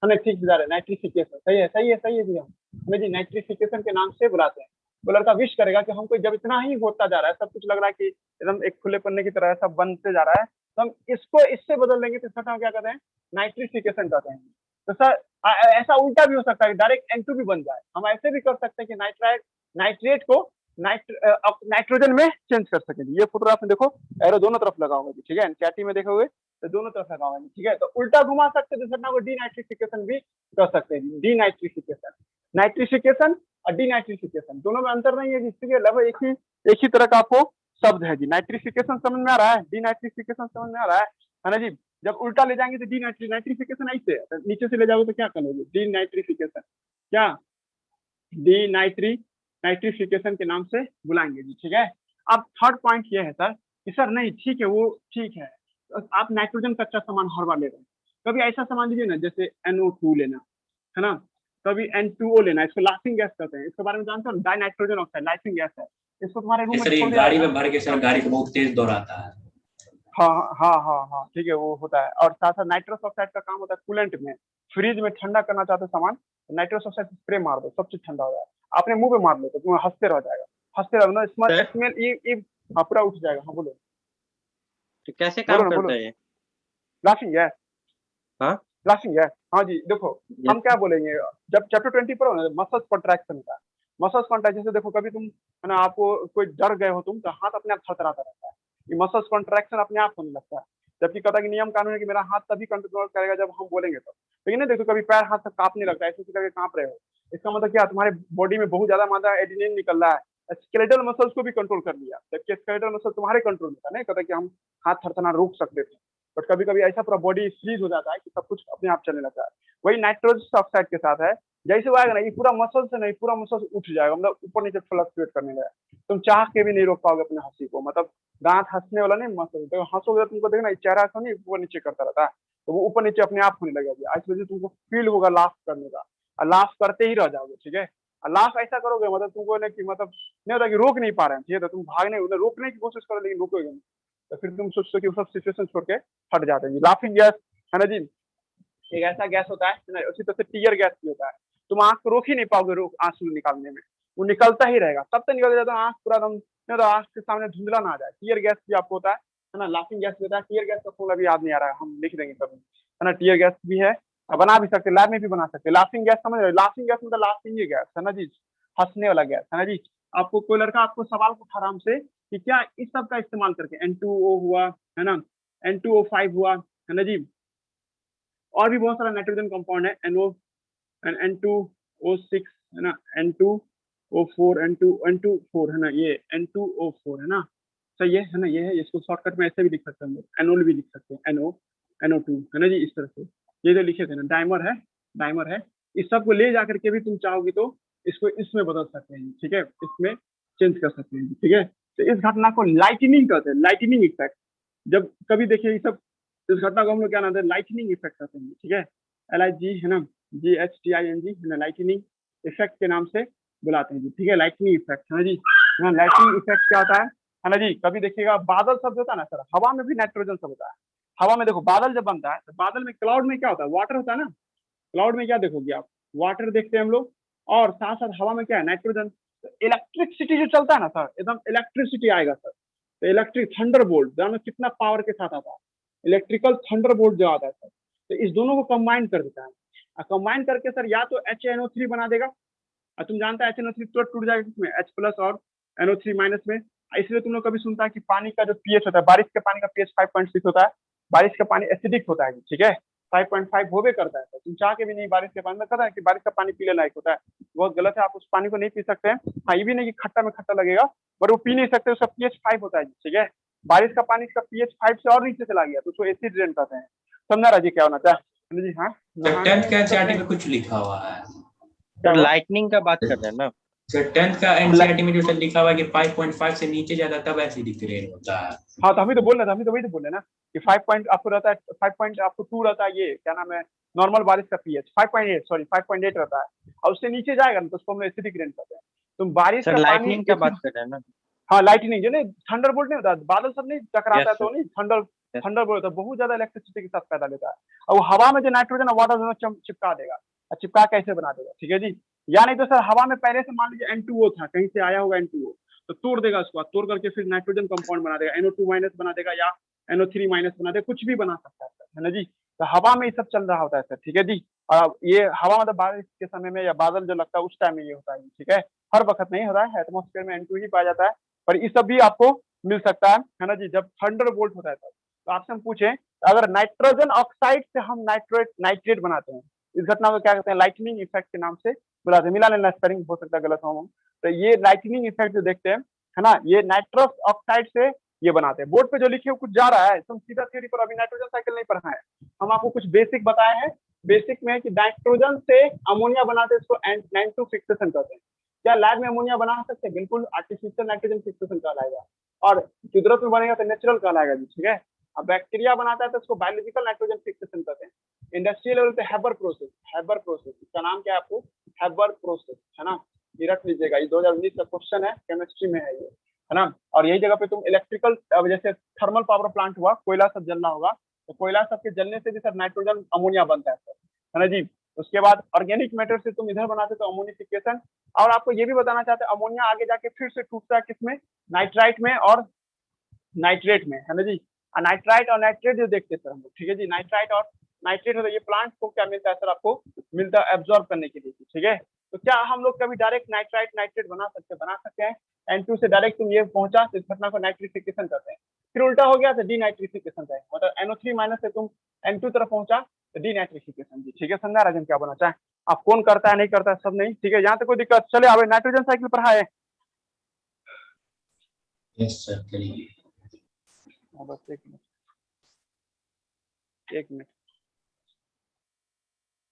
हमें ठीक बता रहे, नाइट्रिफिकेशन सही है जी, हमें जी नाइट्रिफिकेशन के नाम से बुलाते हैं। वो लड़का विश करेगा कि हमको जब इतना ही होता जा रहा है, सब कुछ लग रहा है कि एकदम एक खुले पन्ने की तरह सब बनते जा रहा है, तो हम इसको इससे बदल देंगे, तो इसका क्या कहते हैं, नाइट्रिफिकेशन कहते हैं। तो सर ऐसा उल्टा भी हो सकता है, डायरेक्ट N2 भी बन जाए, हम ऐसे भी कर सकते हैं कि नाइट्रेट को नाइट्रोजन में चेंज कर सकें। ये फोटोग्राफ में देखो एरो दोनों तरफ लगा हुआ है, ठीक है, एनसीईआरटी में देखोगे तो दोनों तरफ लगा हुआ है, ठीक है, तो उल्टा घुमा सकते हैं, घटना को डीनाइट्रिफिकेशन भी कर सकते हैं, डीनाइट्रिफिकेशन, नाइट्रिफिकेशन और डीनाइट्रिफिकेशन दोनों में अंतर नहीं है, जिसके लगभग एक ही तरह का आपको शब्द है जी। नाइट्रिफिकेशन समझ में आ रहा है, डीनाइट्रिफिकेशन समझ में आ रहा है ना जी। जब उल्टा ले जाएंगे तो नाइट्रिफिकेशन ऐसे, नीचे से ले जाओगे तो क्या करोगे, डीनाइट्रिफिकेशन, क्या नाइट्रिफिकेशन के नाम से बुलाएंगे जी, ठीक है। अब थर्ड पॉइंट ये है सर कि सर नहीं ठीक है, वो ठीक है, आप नाइट्रोजन का अच्छा सामान हर बार ले रहे हैं, कभी ऐसा सामान लीजिए ना जैसे NO2 लेना है ना, कभी N2O लेना, इसको लाफिंग गैस कहते हैं, इसके बारे में जानते हो, die nitrogen oxide laughing gas है, इसको तुम्हारे रूम में गाड़ी में भर के सर गाड़ी को बहुत तेज दौड़ाता है। हाँ हाँ हाँ हाँ ठीक है, वो होता है। और साथ साथ नाइट्रस ऑक्साइड का काम होता है कूलेंट में। फ्रिज में ठंडा करना चाहते हो सामान, तो नाइट्रस ऑक्साइड स्प्रे मार दो, सब चीज ठंडा हो जाएगा। आपने मुंह पे मार लो तो तुम्हें हंसते रह जाएगा, हंसते रहो ना, स्मेल सर स्मेल ये हाँ पूरा उठ जाएगा। हाँ बोलो, तो कैसे बोलो काम ना करता बोलो। है ये? लाफिंग गैस, हाँ लाफिंग गैस, हाँ जी देखो, हम क्या जैसे बोलेंगे, जब चैप्टर 20 पर हो ना मसल्स कॉन्ट्रैक्शन का, मसल्स कॉन्ट्रैक्शन से देखो, कभी तुम है ना, आपको कोई डर गए हो तुम, तो हाथ अपने आप थरथराता रहता है, ये मसल्स कॉन्ट्रैक्शन अपने आप होने लगता है। जबकि कथा की नियम कानून है कि मेरा हाथ तभी कंट्रोल करेगा जब हम बोलेंगे तो। लेकिन नहीं देखो, कभी पैर हाथ से कांपने लगता है, ऐसे करके कांप रहे हो, इसका मतलब क्या, तुम्हारे बॉडी में बहुत ज्यादा मात्रा एड्रेनलिन निकल रहा है, स्केलेटल मसल्स को भी कंट्रोल कर लिया, जबकि स्केलेटल मसल तुम्हारे कंट्रोल में था, नहीं कहता कि हम हाथ थरथराना रोक सकते थे, बट कभी कभी ऐसा पूरा बॉडी फ्रीज हो जाता है कि सब कुछ अपने आप चलने लगता है। वही नाइट्रोजन ऑक्साइड के साथ है, जैसे वो आएगा ना, ये पूरा मसल से नहीं, पूरा मसल उठ जाएगा, मतलब ऊपर नीचे फ्लक्चुएट करने लगेगा, तुम चाह के भी नहीं रोक पाओगे अपने हंसी को, मतलब दांत हंसने वाला नहीं, मसल तो हंसोगे तो तुमको देखना चेहरा को नहीं ऊपर नीचे करता रहता है, तो वो ऊपर नीचे अपने आप होने लगेगा, इस वजह से तुमको फील होगा लाफ करने का, और लाफ करते ही रह जाओगे, ठीक है। और लाफ ऐसा करोगे मतलब तुमको ना कि मतलब नहीं होता कि रोक नहीं पा रहे हैं, ठीक है, तो तुम भागने उधर रोकने की कोशिश करो लेकिन रोकोगे नहीं, तो फिर तुम सोचते हो कि वो सब सिचुएशन छोड़ के हट जाते हैं। लाफिंग गैस है ना जी, एक ऐसा गैस होता है ना, उसी तरह से टीयर गैस भी होता है, तुम आंख को रोक ही नहीं पाओगे, रोक आंसू निकालने में, वो निकलता ही रहेगा, तब तक निकल जाता है आंख पूरा दम, नहीं तो आंख के सामने धुंधला ना आ जाए। टीयर गैस भी आपको होता है ना, लाफिंग गैस भी होता है। टीयर गैस का फॉर्मूला भी याद नहीं आ रहा है, हम लिख देंगे कभी, है ना। टीयर गैस भी है, बना भी सकते, लैब में भी बना सकते। लाफिंग गैस समझ रहे हो, लाफिंग गैस मतलब लाफिंग गैस है ना जी, हंसने वाला गैस है ना जी। आपको कोई लड़का आपको सवाल पूछा आराम से कि क्या इस सब का इस्तेमाल करके N2O हुआ, है ना, N2O5 हुआ, है ना जी, और भी बहुत सारा नाइट्रोजन कंपाउंड है, NO N2O6 है ना, N2O4 N2O4 है ना, ये N2O4 है ना, सही है ना, ये है, इसको शॉर्टकट में ऐसे भी लिख सकते हैं हम लोग, एनोल भी लिख सकते हैं, NO2 है ना जी, इस तरह से ये जो लिखे थे ना, डाइमर है, डाइमर है, इस सब को ले जाकर के भी तुम चाहोगे तो इसको इसमें बदल सकते हैं, ठीक है, इसमें चेंज कर सकते हैं, ठीक है। तो इस घटना को लाइटनिंग कहते हैं, लाइटनिंग इफेक्ट। जब कभी देखिए ये सब, इस घटना को हम लोग क्या नाम है, लाइटनिंग इफेक्ट कहते हैं, ठीक है, LIG है ना, GHTING है ना, लाइटनिंग इफेक्ट के नाम से बुलाते हैं जी, ठीक है, लाइटनिंग इफेक्ट है ना जी। लाइटनिंग इफेक्ट क्या होता है ना जी, कभी देखिएगा बादल शब्द होता है ना सर, हवा में भी नाइट्रोजन सब होता है। हवा में देखो बादल जब बनता है तो बादल में, क्लाउड में क्या होता है, वाटर होता है ना, क्लाउड में क्या देखोगे आप, वाटर देखते हैं हम लोग, और साथ साथ हवा में क्या है, नाइट्रोजन। इलेक्ट्रिसिटी जो चलता है ना सर, एकदम इलेक्ट्रिसिटी आएगा सर, तो इलेक्ट्रिक थंडर बोल्ट जानो कितना पावर के साथ आता है, इलेक्ट्रिकल थंडर बोल्ट जो आता है सर, तो इस दोनों को कंबाइन कर देता है, और कंबाइन करके सर या तो HNO3 बना देगा, और तुम जानते हो HNO3 तो टूट जाएगा किसमें, H प्लस और NO3 माइनस में। इसलिए तुम लोग कभी सुनता है कि पानी का जो पीएच होता है, बारिश के पानी का पीएच 5.6 होता है, बारिश का पानी एसिडिक होता है, ठीक है, 5.5 होबे करता है, तो तुम चाह के भी नहीं बारिश के पानी में, कहता है कि बारिश का पानी पीने लायक होता है, बहुत गलत है, आप उस पानी को नहीं पी सकते हैं। हाँ ये भी नहीं कि खट्टा में खट्टा लगेगा, पर वो पी नहीं सकते, उसका पीएच 5 होता है, ठीक है, बारिश का पानी का पीएच 5 से और नीचे चला गया तो उसको एसिड रेन कहते हैं। समझा राजी क्या होना चाहिए जी, हाँ सर नहाने 10th में का दिक्कत एनसीईआरटी नहीं, में कुछ लिखा हुआ है। क्या सर हुआ। लाइटनिंग का बात कर रहे हैं ना? सर 10th का एनसीईआरटी में जो सर लिखा हुआ है कि 5.5 से नीचे जाता तब एसिडिक रेन होता है। हाँ तो हम ही तो बोल रहे थे, हम ही तो वही तो बोल रहे हैं ना कि 5 पॉइंट आपको रहता है, 5 पॉइंट आपको 2 रहता है, ये क्या नाम है, नॉर्मल बारिश का पीएच 5.8, सॉरी 5.8 रहता है, और उससे नीचे जाएगा ना तो उसको हम एसिडिक रेन कहते हैं। तुम बारिश सर का पानी लाइटनिंग का एसिड, बात कर रहे हैं ना? हाँ लाइटनिंग जो नहीं, थंडर बोल्ट नहीं होता, बादल सब नहीं टकराता यस है तो सर। नहीं, थंडर, यस। थंडर बोल्ट होता है, बहुत ज्यादा इलेक्ट्रिसिटी के साथ पैदा लेता है, और वो हवा में जो नाइट्रोजन और वाटर दोनों चिपका देगा, और चिपका कैसे बना देगा, ठीक है जी। या नहीं तो सर हवा में पहले से मान लीजिए N2O था, कहीं से आया होगा N2O, तो तोड़ देगा उसको, तोड़ करके फिर नाइट्रोजन कंपाउंड बना देगा, NO2 माइनस बना देगा, या NO3 माइनस बना देगा, कुछ भी बना सकता है सर, है ना जी। तो हवा में ये सब चल रहा होता है सर, ठीक है जी। ये हवा मतलब बारिश के समय में या बादल जो लगता है उस टाइम में ये होता है, ठीक है, हर वक्त नहीं होता है, एटमोस्फेयर में N2 ही पाया जाता है, पर ये सब भी आपको मिल सकता है ना जी, जब थंडर बोल्ट होता है तब। तो आपसे हम पूछें, अगर नाइट्रोजन ऑक्साइड से हम नाइट्रेट बनाते हैं, इस घटना को क्या कहते हैं, लाइटनिंग इफेक्ट के नाम से बुलाते हैं, मिला लेना, स्पेलिंग हो सकता है गलत हो हम। तो ये लाइटनिंग इफेक्ट जो देखते हैं, है ना, ये नाइट्रस ऑक्साइड से ये बनाते हैं। बोर्ड पे जो लिखे हो कुछ जा रहा है, तुम सीधा थ्योरी पर, अभी नाइट्रोजन साइकिल नहीं पढ़ा है, हम आपको कुछ बेसिक बताए हैं। बेसिक में है कि नाइट्रोजन से अमोनिया बनाते हैं, इसको N2 फिक्सेशन कहते हैं। क्या लैब में अमोनिया बना सकते हैं, बिल्कुल आर्टिफिशियल नाइट्रोजन फिक्सेशन कहलाएगा, और कुदरत में बनेगा तो नेचुरल कहलाएगा जी, ठीक है। अब बैक्टीरिया बनाता है तो उसको बायोलॉजिकल नाइट्रोजन फिक्सेशन कहते हैं। इंडस्ट्रियल लेवल पे हैबर प्रोसेस, हैबर प्रोसेस, इसका नाम क्या है आपको, हैबर प्रोसेस, है ना, ये रख लीजिएगा, ये 2019 का क्वेश्चन है, केमिस्ट्री में है ये, है ना। और यही जगह पे तुम इलेक्ट्रिकल जैसे थर्मल पावर प्लांट हुआ, कोयला सब जलना होगा, तो कोयला सबके जलने से भी सर नाइट्रोजन अमोनिया बनता है सर, है ना जी। उसके बाद ऑर्गेनिक मैटर से तुम इधर बनाते तो अमोनिफिकेशन। और आपको ये भी बताना चाहते हैं अमोनिया आगे जाके फिर से टूटता है किसमें, नाइट्राइट में और नाइट्रेट में, है ना जी। नाइट्राइट और नाइट्रेट जो देखते हैं सर हम लोग, ठीक है जी। नाइट्राइट और नाइट्रेट होता है, ये प्लांट को क्या मिलता है सर, आपको मिलता है एब्जॉर्ब करने के लिए, ठीक है। तो क्या हम लोग कभी डायरेक्ट नाइट्राइट नाइट्रेट बना सकते हैं। N2 से डायरेक्ट तुम ये पहुंचा तो इस घटना को नाइट्रिफिकेशन करते हैं, फिर उल्टा हो गया तो डीनाइट्रिफिकेशन है, मतलब NO3- से तुम N2 तरफ पहुंचा तो डीनाइट्रिफिकेशन जी, ठीक है। समझा राजन क्या बोलना चाहे आप, कौन करता है नहीं करता है सब नहीं, ठीक है। यहाँ तक कोई दिक्कत, चले आवे नाइट्रोजन साइकिल पर है। यस सर करिए। बस एक मिनट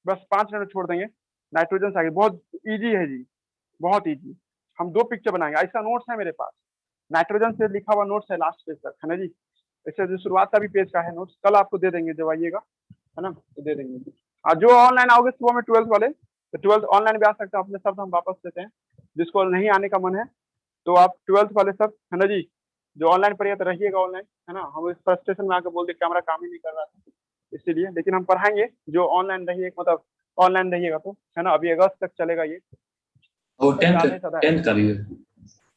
बस 5 मिनट छोड़ देंगे। नाइट्रोजन साइकिल बहुत इजी है जी, बहुत इजी। हम 2 पिक्चर बनाएंगे, ऐसा नोट्स है मेरे पास, नाइट्रोजन से लिखा हुआ नोट्स है लास्ट पेज तक, है ना जी। इससे जो शुरुआत का भी पेज का है नोट्स, कल आपको दे देंगे जब आइएगा, है ना, तो दे देंगे। और जो ऑनलाइन आओगे सुबह में 12th वाले, तो 12th ऑनलाइन भी आ सकते हैं, अपने शब्द हम वापस देते हैं। जिसको नहीं आने का मन है तो आप 12th वाले सब, है ना जी, जो ऑनलाइन पढ़िए तो रहिएगा ऑनलाइन, है ना। हम इस फ्रस्ट्रेशन में आकर बोल दिए कैमरा काम ही नहीं कर रहा था इसीलिए, लेकिन हम पढ़ाएंगे जो ऑनलाइन रहिए, मतलब ऑनलाइन रहिएगा तो, है ना। अभी अगस्त तक चलेगा ये, और चाल है सदा है। 10th का भी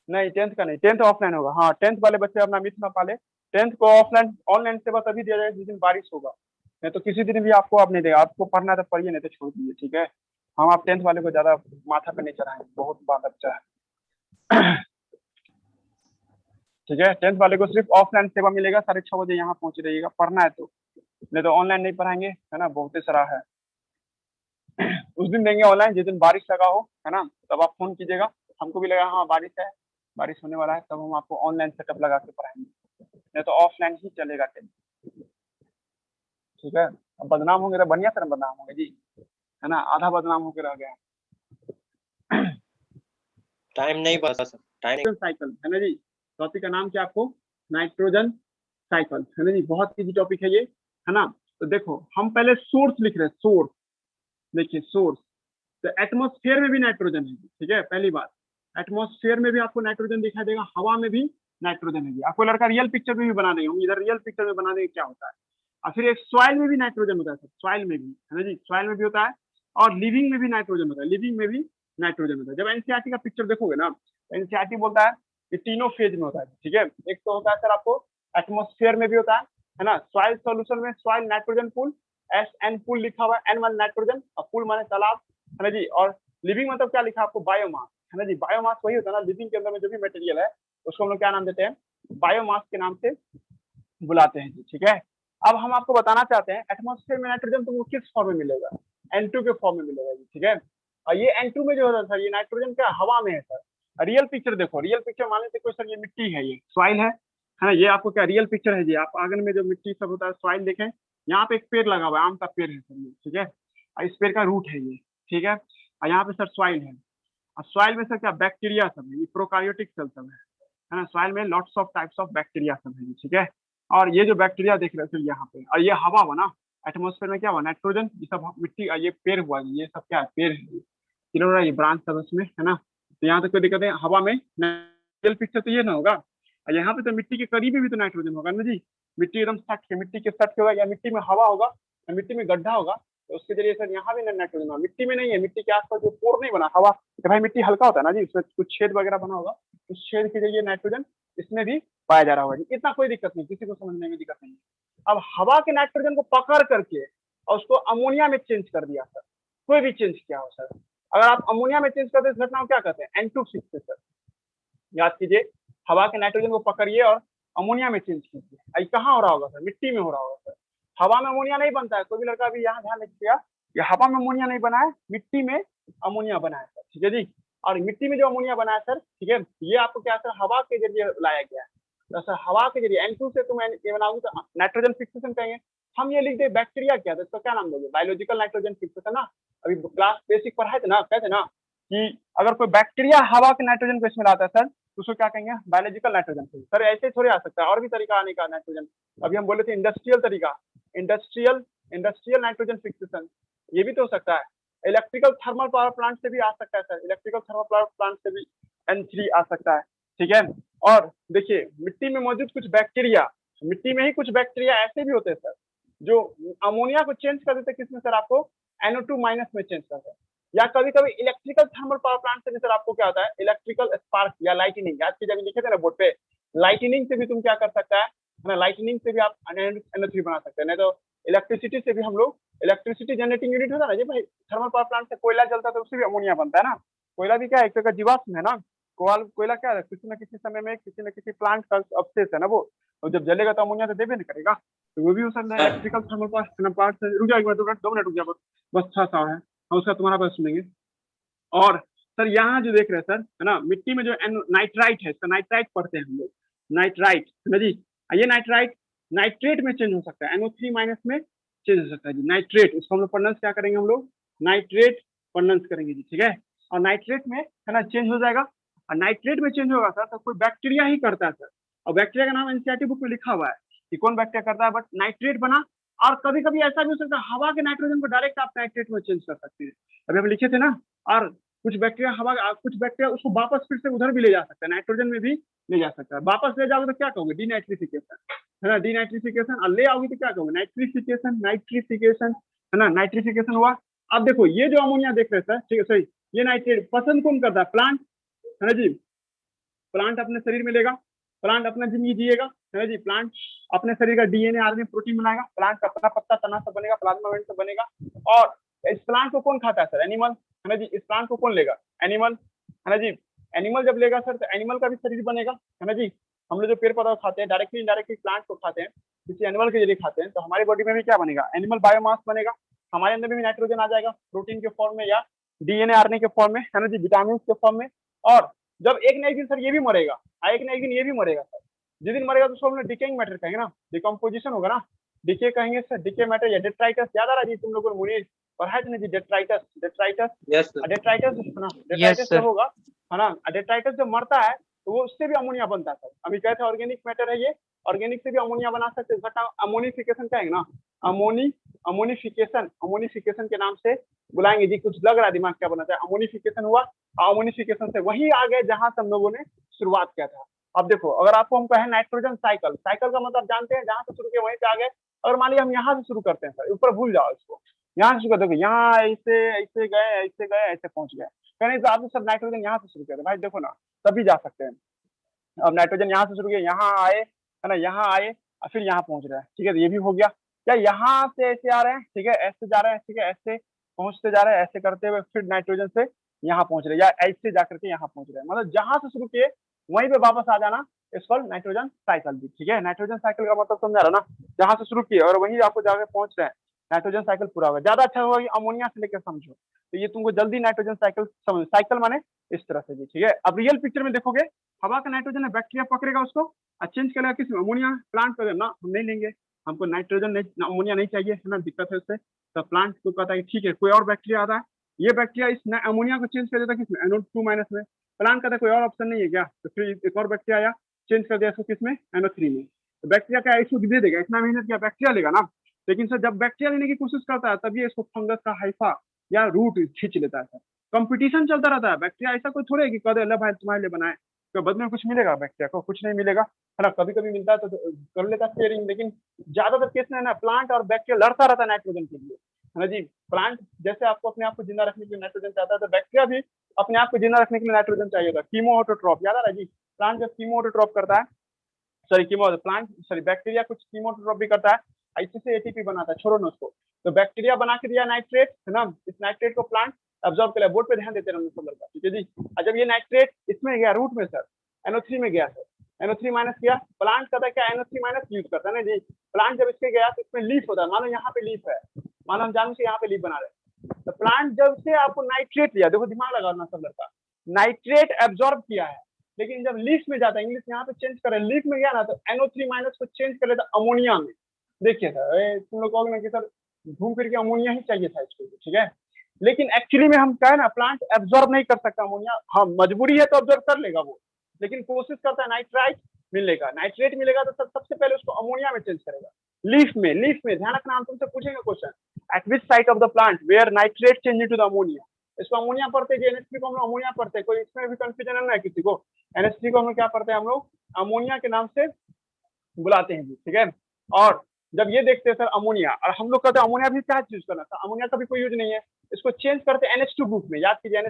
नहीं 10th का नहीं, 10th ऑफलाइन होगा। हाँ 10th वाले बच्चे अपना मिथ ना पाले, 10th को ऑफलाइन ऑनलाइन सेवा तभी दिया जाएगा जिस दिन बारिश होगा, नहीं तो किसी दिन भी आपको आप नहीं देगा। आपको पढ़ना है तो पढ़िए, नहीं तो छोड़ दीजिए, ठीक है। हम आप 10th वाले को ज्यादा माथा पे नहीं चढ़ाएंगे, बहुत बात अच्छा है। ठीक है, 10th वाले को सिर्फ ऑफलाइन सेवा मिलेगा, 6:30 बजे यहाँ पहुंच रहिएगा, पढ़ना है तो, नहीं तो ऑनलाइन नहीं पढ़ाएंगे, है ना। बहुत ही सारा है। उस दिन देंगे ऑनलाइन जिस दिन बारिश लगा हो, है ना, तब आप फोन कीजिएगा, हमको भी लगा हाँ बारिश है, बारिश होने वाला है, तब हम आपको ऑनलाइन सेटअप लगा के पढ़ाएंगे, नहीं तो ऑफलाइन ही चलेगा 10th, ठीक है। अब बदनाम होंगे तो बढ़िया तरह बदनाम होंगे जी, है ना, आधा बदनाम होकर रह गया। टाइम नहीं बता सर, टाइम साइकिल, है ना जी, टॉपिक का नाम क्या आपको, नाइट्रोजन साइकिल, है ना जी। बहुत इजी टॉपिक है ये, है ना। तो देखो हम पहले सोर्स लिख रहे हैं, सोर्स, देखिए सोर्स, तो एटमॉस्फेयर में भी नाइट्रोजन है, ठीक है। पहली बात, एटमॉस्फेयर में भी आपको नाइट्रोजन दिखाई देगा, हवा में भी नाइट्रोजन है। आपको लड़का रियल पिक्चर में भी बना देंगे, हम इधर रियल पिक्चर में बना देंगे क्या होता है। और फिर एक सॉइल में भी नाइट्रोजन होता है, सॉइल में भी, है ना जी, सॉइल में भी होता है। और लिविंग में भी नाइट्रोजन होता है, लिविंग में भी नाइट्रोजन होता है। जब एनसीईआरटी का पिक्चर देखोगे ना, एनसीईआरटी बोलता है कि तीनों फेज में होता है, ठीक है। एक तो होता है सर आपको एटमॉस्फेयर में भी होता है ना। सॉइल सोल्यूशन में soil nitrogen pool, SN pool लिखा हुआ है, N मान नाइट्रोजन, और पूल माने तालाब, है ना जी। और लिविंग मतलब क्या लिखा है आपको, बायोमास, है ना जी। बायोमास वही होता है ना, लिविंग के अंदर में जो भी मटेरियल है उसको हम लोग क्या नाम देते हैं, बायोमास के नाम से बुलाते हैं जी, ठीक है। अब हम आपको बताना चाहते हैं एटमॉस्फेयर में नाइट्रोजन तुमको किस फॉर्म में मिलेगा, N2 के फॉर्म में मिलेगा जी, ठीक है। और ये N2 में जो होता है सर, ये नाइट्रोजन क्या हवा में है सर। रियल पिक्चर देखो, रियल पिक्चर मान लेते कोई सर, ये मिट्टी है, ये सॉइल है ना। ये आपको क्या रियल पिक्चर है जी, आप आंगन में जो मिट्टी सब होता है सॉइल देखें, यहाँ पे एक पेड़ लगा हुआ है, आम का पेड़ है सर ये, ठीक है। और इस पेड़ का रूट है ये, ठीक है। और यहाँ पे सर सॉइल है, और सॉइल में सर क्या बैक्टीरिया सब है, ये प्रोकार्योटिक सेल सब है ना। सॉइल में lots of types of bacteria सब है, ठीक है। और ये जो बैक्टीरिया देख रहे हो यहाँ पे, और ये हवा बना, एटमॉस्फेयर में क्या हुआ, नाइट्रोजन, ये सब मिट्टी, ये पेड़ हुआ, ये सब क्या है, पेड़ है, किलोरा ये ब्रांच सब उसमें, है ना। तो यहाँ तक कोई दिक्कत है, हवा में रियल पिक्चर तो ये ना होगा। और यहाँ पे तो मिट्टी के करीब में भी तो नाइट्रोजन होगा ना जी, मिट्टी एकदम सट के, मिट्टी के सट के होगा, या मिट्टी में हवा होगा, या मिट्टी में गड्ढा होगा, तो उसके जरिए सर यहाँ भी नाइट्रोजन होगा। मिट्टी में नहीं है, मिट्टी के आसपास जो पोर नहीं बना हवा, तो भाई मिट्टी हल्का होता है ना जी, उसमें कुछ छेद वगैरह बना होगा, उस छेद के जरिए नाइट्रोजन इसमें भी पाया जा रहा होगा जी। इतना कोई दिक्कत नहीं, किसी को समझने में दिक्कत नहीं। अब हवा के नाइट्रोजन को पकड़ करके और उसको अमोनिया में चेंज कर दिया सर, कोई भी चेंज किया हो सर, अगर आप अमोनिया में चेंज करते इस घटना को क्या कहते हैं, N2 से सर। याद कीजिए, हवा के नाइट्रोजन को पकड़िए और अमोनिया में चेंज कीजिए। ये कहाँ हो रहा होगा सर, मिट्टी में हो रहा होगा सर। हवा में अमोनिया नहीं बनता है, कोई भी लड़का अभी यहाँ ध्यान रखिएगा, ये हवा में अमोनिया नहीं बना है, मिट्टी में अमोनिया बना है सर, ठीक है जी। और मिट्टी में जो अमोनिया बना है सर, ठीक है, ये आपको क्या सर हवा के जरिए लाया गया है, तो सर हवा के जरिए N2 से तुम ये बनाओगे तो नाइट्रोजन फिक्सेशन कहेंगे। हम ये लिख दे बैक्टीरिया क्या था, इसका क्या नाम दोगे, बायोलॉजिकल नाइट्रोजन फिक्सेशन ना। अभी क्लास बेसिक पढ़ाए थे ना, कहते ना कि अगर कोई बैक्टीरिया हवा के नाइट्रोजन को इसमें लाता है सर, तो उसको क्या कहेंगे, बायोलॉजिकल नाइट्रोजन। सर ऐसे थोड़े आ सकता है, और भी तरीका आने का नाइट्रोजन। अभी हम बोले थे इंडस्ट्रियल तरीका, इंडस्ट्रियल नाइट्रोजन फिक्सेशन, ये भी तो हो सकता है। इलेक्ट्रिकल थर्मल पावर प्लांट से भी आ सकता है sir, electrical thermal power plant से भी N3 आ सकता है, ठीक है। और देखिए मिट्टी में मौजूद कुछ बैक्टीरिया, मिट्टी में ही कुछ बैक्टीरिया ऐसे भी होते हैं सर जो अमोनिया को चेंज कर देते हैं किसमें सर, आपको NO2 माइनस में चेंज करते हैं। या कभी कभी इलेक्ट्रिकल थर्मल पावर प्लांट से भी सर आपको क्या होता है, इलेक्ट्रिकल स्पार्क या लाइटनिंग, आज की जब लिखे थे ना बोर्ड पे, लाइटनिंग से भी तुम क्या कर सकता है ना, लाइटनिंग से भी आप NO3 बना सकते हैं। नहीं तो इलेक्ट्रिसिटी से भी हम लोग, इलेक्ट्रिसिटी जनरेटिंग यूनिट होता है ना जी भाई, थर्मल पावर प्लांट से कोयला जलता है तो उससे भी अमोनिया बनता है ना। कोयला भी क्या है, एक तरह का जीवाश्म है ना। कोयला क्या है, किसी न किसी समय में किसी न किसी प्लांट का अवशेष है ना वो, और जब जलेगा तो अमोनिया तो देवे नहीं करेगा। तो वो भी हो सकता है इलेक्ट्रिकल थर्मल पावर से। रुक जाओ 2 मिनट रुक जाओ, बस था है, हम उसका तुम्हारा बात सुनेंगे। और सर यहाँ जो देख रहे हैं सर, है ना, मिट्टी में जो नाइट्राइट है, इसका नाइट्राइट पढ़ते हैं हम लोग, नाइट्राइट है ना जी। ये नाइट्राइट नाइट्रेट में चेंज हो सकता है, NO3 माइनस में चेंज हो सकता है जी, नाइट्रेट। उसको हम लोग प्रोनाउंस क्या करेंगे, हम लोग नाइट्रेट प्रोनाउंस करेंगे जी, ठीक है। और नाइट्रेट में है ना चेंज हो जाएगा, और नाइट्रेट में चेंज होगा सर तो कोई बैक्टीरिया ही करता है सर, और बैक्टीरिया का नाम एनसीईआरटी बुक में लिखा हुआ है कि कौन बैक्टीरिया करता है, बट नाइट्रेट बना। और कभी कभी ऐसा भी हो सकता है हवा के नाइट्रोजन को डायरेक्ट आप नाइट्रेट में चेंज कर सकते हैं, अभी हम लिखे थे ना। और कुछ बैक्टीरिया कुछ बैक्टीरिया उसको वापस फिर से उधर भी ले जा सकता है, नाइट्रोजन में भी ले जा सकता है। वापस ले जाओगे तो क्या कहोगे, डीनाइट्रिफिकेशन, है ना, डीनाइट्रिफिकेशन। और ले आओगे तो क्या कहोगे, नाइट्रिफिकेशन, नाइट्रिफिकेशन, है ना, नाइट्रिफिकेशन हुआ। अब देखो ये जो अमोनिया देख रहे हैं, ठीक है सही, ये नाइट्रेट पसंद कौन करता है, प्लांट, है ना जी। प्लांट अपने शरीर में लेगा, प्लांट अपना जिंदगी जिएगा, है ना जी। प्लांट अपने शरीर का DNA RNA प्रोटीन बनाएगा, प्लांट का अपना पत्ता तना सब बनेगा, प्लाज्मा सब बनेगा। और इस प्लांट को कौन खाता है सर, एनिमल, है ना जी। इस प्लांट को कौन लेगा, एनिमल, है ना जी। एनिमल जब लेगा सर तो एनिमल का भी शरीर बनेगा, है ना जी। हम लोग जो पेड़ पौधा खाते हैं डायरेक्टली इनडायरेक्टली प्लांट को खाते हैं, किसी एनिमल के जरिए खाते हैं, तो हमारी बॉडी में भी क्या बनेगा, एनिमल बायोमास बनेगा। हमारे अंदर भी नाइट्रोजन आ जाएगा प्रोटीन के फॉर्म में या DNA RNA के फॉर्म में, है ना जी, विटामिन के फॉर्म में। और जब एक ना एक दिन सर ये भी मरेगा, एक ना एक दिन ये भी मरेगा सर। जिस दिन मरेगा तो उसको हम लोग डिकेइंग मैटर कहेंगे ना, डिकम्पोजिशन होगा ना, डिके कहेंगे सर, डिके मैटर या डेट्राइटस। याद आ रहा है जी तुम लोगों को मुनीर पढ़ा है जी, detritus, detritus, yes sir detritus है ना, डेट्राइटस जब होगा, है ना, डेट्राइटस जब मरता है तो वो उससे भी अमोनिया बनता है सर। अभी कहते हैं ऑर्गेनिक मैटर है ये, ऑर्गेनिक से भी अमोनिया बना सकते हैं, अमोनिफिकेशन कहेंगे ना, अमोनिफिकेशन, अमोनिफिकेशन के नाम से बुलाएंगे जी। कुछ लग रहा है दिमाग क्या बनाता है, अमोनिफिकेशन हुआ, अमोनिफिकेशन से वही आ गए जहां से हम लोगों ने शुरुआत किया था। अब देखो अगर आपको हम कहें नाइट्रोजन साइकिल, साइकिल का मतलब जानते हैं, जहां से शुरू किया वहीं पे आ गए। अगर मान लिया हम यहाँ से शुरू करते हैं सर, ऊपर भूल जाओ इसको, यहाँ से शुरू कर दोगे, यहाँ ऐसे ऐसे गए ऐसे गए ऐसे पहुंच गए, कहने तो आपने सब नाइट्रोजन यहाँ से शुरू किया था भाई, देखो ना तभी जा सकते हैं। अब नाइट्रोजन यहाँ से शुरू किया, यहाँ आए, है ना, यहाँ आए और फिर यहाँ पहुंच रहे हैं, ठीक है, तो ये भी हो गया। क्या यहाँ से ऐसे आ रहे हैं, ठीक है, ऐसे जा रहे हैं, ठीक है, ऐसे पहुंचते जा रहे हैं, ऐसे करते हुए फिर नाइट्रोजन से यहाँ पहुंच रहे हैं, या ऐसे जाकर के यहाँ पहुंच रहे हैं, मतलब जहां से शुरू किए वहीं पे वापस आ जाना, इसको नाइट्रोजन साइकिल भी, ठीक है। नाइट्रोजन साइकिल का मतलब समझा रहा ना, जहां से शुरू किए और वहीं आपको जाकर पहुंच रहे हैं, नाइट्रोजन साइकिल पूरा होगा। ज्यादा अच्छा होगा कि अमोनिया से लेकर समझो, तो ये तुमको जल्दी नाइट्रोजन साइकिल समझ, साइकिल माने इस तरह से जी, ठीक है। अब रियल पिक्चर में देखोगे, हवा का नाइट्रोजन है, बैक्टीरिया पकड़ेगा उसको और चेंज करेगा किस में, अमोनिया। प्लांट को ना हम नहीं लेंगे, हमको नाइट्रोजन नहीं, अमोनिया नहीं चाहिए, है ना, दिक्कत है उससे। तो प्लांट को कहता है ठीक है, कोई और बैक्टीरिया आता है, ये बैक्टीरिया इस अमोनिया को चेंज कर देता है किसमें, NO2 माइनस में। प्लांट कहता है कोई और ऑप्शन नहीं है क्या, तो फिर एक और बैक्टीरिया आया, चेंज कर दिया इसको किसमें, NO3 में। तो बैक्टीरिया क्या इसको दे देगा, इतना मेहनत किया बैक्टीरिया लेगा ना। लेकिन सर जब बैक्टीरिया लेने की कोशिश करता है तभी इसको फंगस का हाइफा या रूट खींच लेता है सर। कंपटीशन चलता रहता है, बैक्टीरिया ऐसा कोई थोड़े कि कह दे भाई तुम्हारे लिए बनाए, तो बदले में कुछ मिलेगा बैक्टीरिया को, कुछ नहीं मिलेगा, है ना। कभी कभी मिलता है तो कर लेता शेयरिंग, लेकिन ज्यादातर केस में ना प्लांट और बैक्टीरिया लड़ता रहता है नाइट्रोजन के लिए, है ना जी। प्लांट जैसे आपको अपने आप को जिंदा रखने के लिए नाइट्रोजन चाहता है, तो बैक्टीरिया भी अपने आप को जिंदा रखने के लिए नाइट्रोजन चाहिए होगा। कीमोऑटोट्रॉप याद आ रहा है जी, प्लांट जब कीमोऑटोट्रॉप करता है, बैक्टीरिया कुछ कीमोट्रॉप भी करता है, इसी से एटीपी बनाता है, छोड़ो ना उसको। तो बैक्टीरिया बना के दिया नाइट्रेट, है ना, इस नाइट्रेट को प्लांट अब्जॉर्ब कर लिया। बोर्ड पे ध्यान देते रहना सब लड़का, ठीक है जी। और जब ये नाइट्रेट इसमें गया रूट में सर, NO3 में गया सर, NO3 माइनस किया, प्लांट करता है क्या, NO3 माइनस यूज करता है ना जी। प्लांट जब इसके गया तो इसमें लीफ होता है, मानो यहाँ पे लीफ है, मानो हम जान से यहाँ पे लीफ बना रहे हैं। तो प्लांट जब से आपको नाइट्रेट लिया, देखो दिमाग लगाना सब लड़का, नाइट्रेट एब्जॉर्ब किया है, लेकिन जब लीफ में जाता है, इंग्लिश यहाँ पे चेंज करे, लीफ में गया ना तो NO3 माइनस को चेंज कर लेता अमोनिया में। देखिए सर तुम लोग कहोगे ना कि सर घूम फिर के अमोनिया ही चाहिए था इसको, ठीक है, लेकिन एक्चुअली में हम क्या है ना, प्लांट एब्जॉर्ब नहीं कर सकता अमोनिया, हाँ मजबूरी है तो एब्जॉर्ब कर लेगा वो, लेकिन कोशिश करता है नाइट्राइट मिलेगा, नाइट्रेट मिलेगा तो सबसे पहले उसको अमोनिया में चेंज करेगा। लीफ में ध्यान रखना, हम तुमसे पूछेंगे question, at which site of the plant where nitrate change to the ammonia. इसको अमोनिया पढ़ते हैं, NH3 को हम अमोनिया पढ़ते हैं, कोई इसमें भी कंफ्यूजन है ना किसी को, NH3 को हम लोग क्या पढ़ते हैं, हम लोग अमोनिया के नाम से बुलाते हैं जी, ठीक है। और जब ये देखते हैं सर अमोनिया, और हम लोग कहते हैं अमोनिया भी क्या यूज करना था, अमोनिया का भी कोई यूज नहीं है, इसको चेंज करते हैं NH2 ग्रुप में, याद कीजिए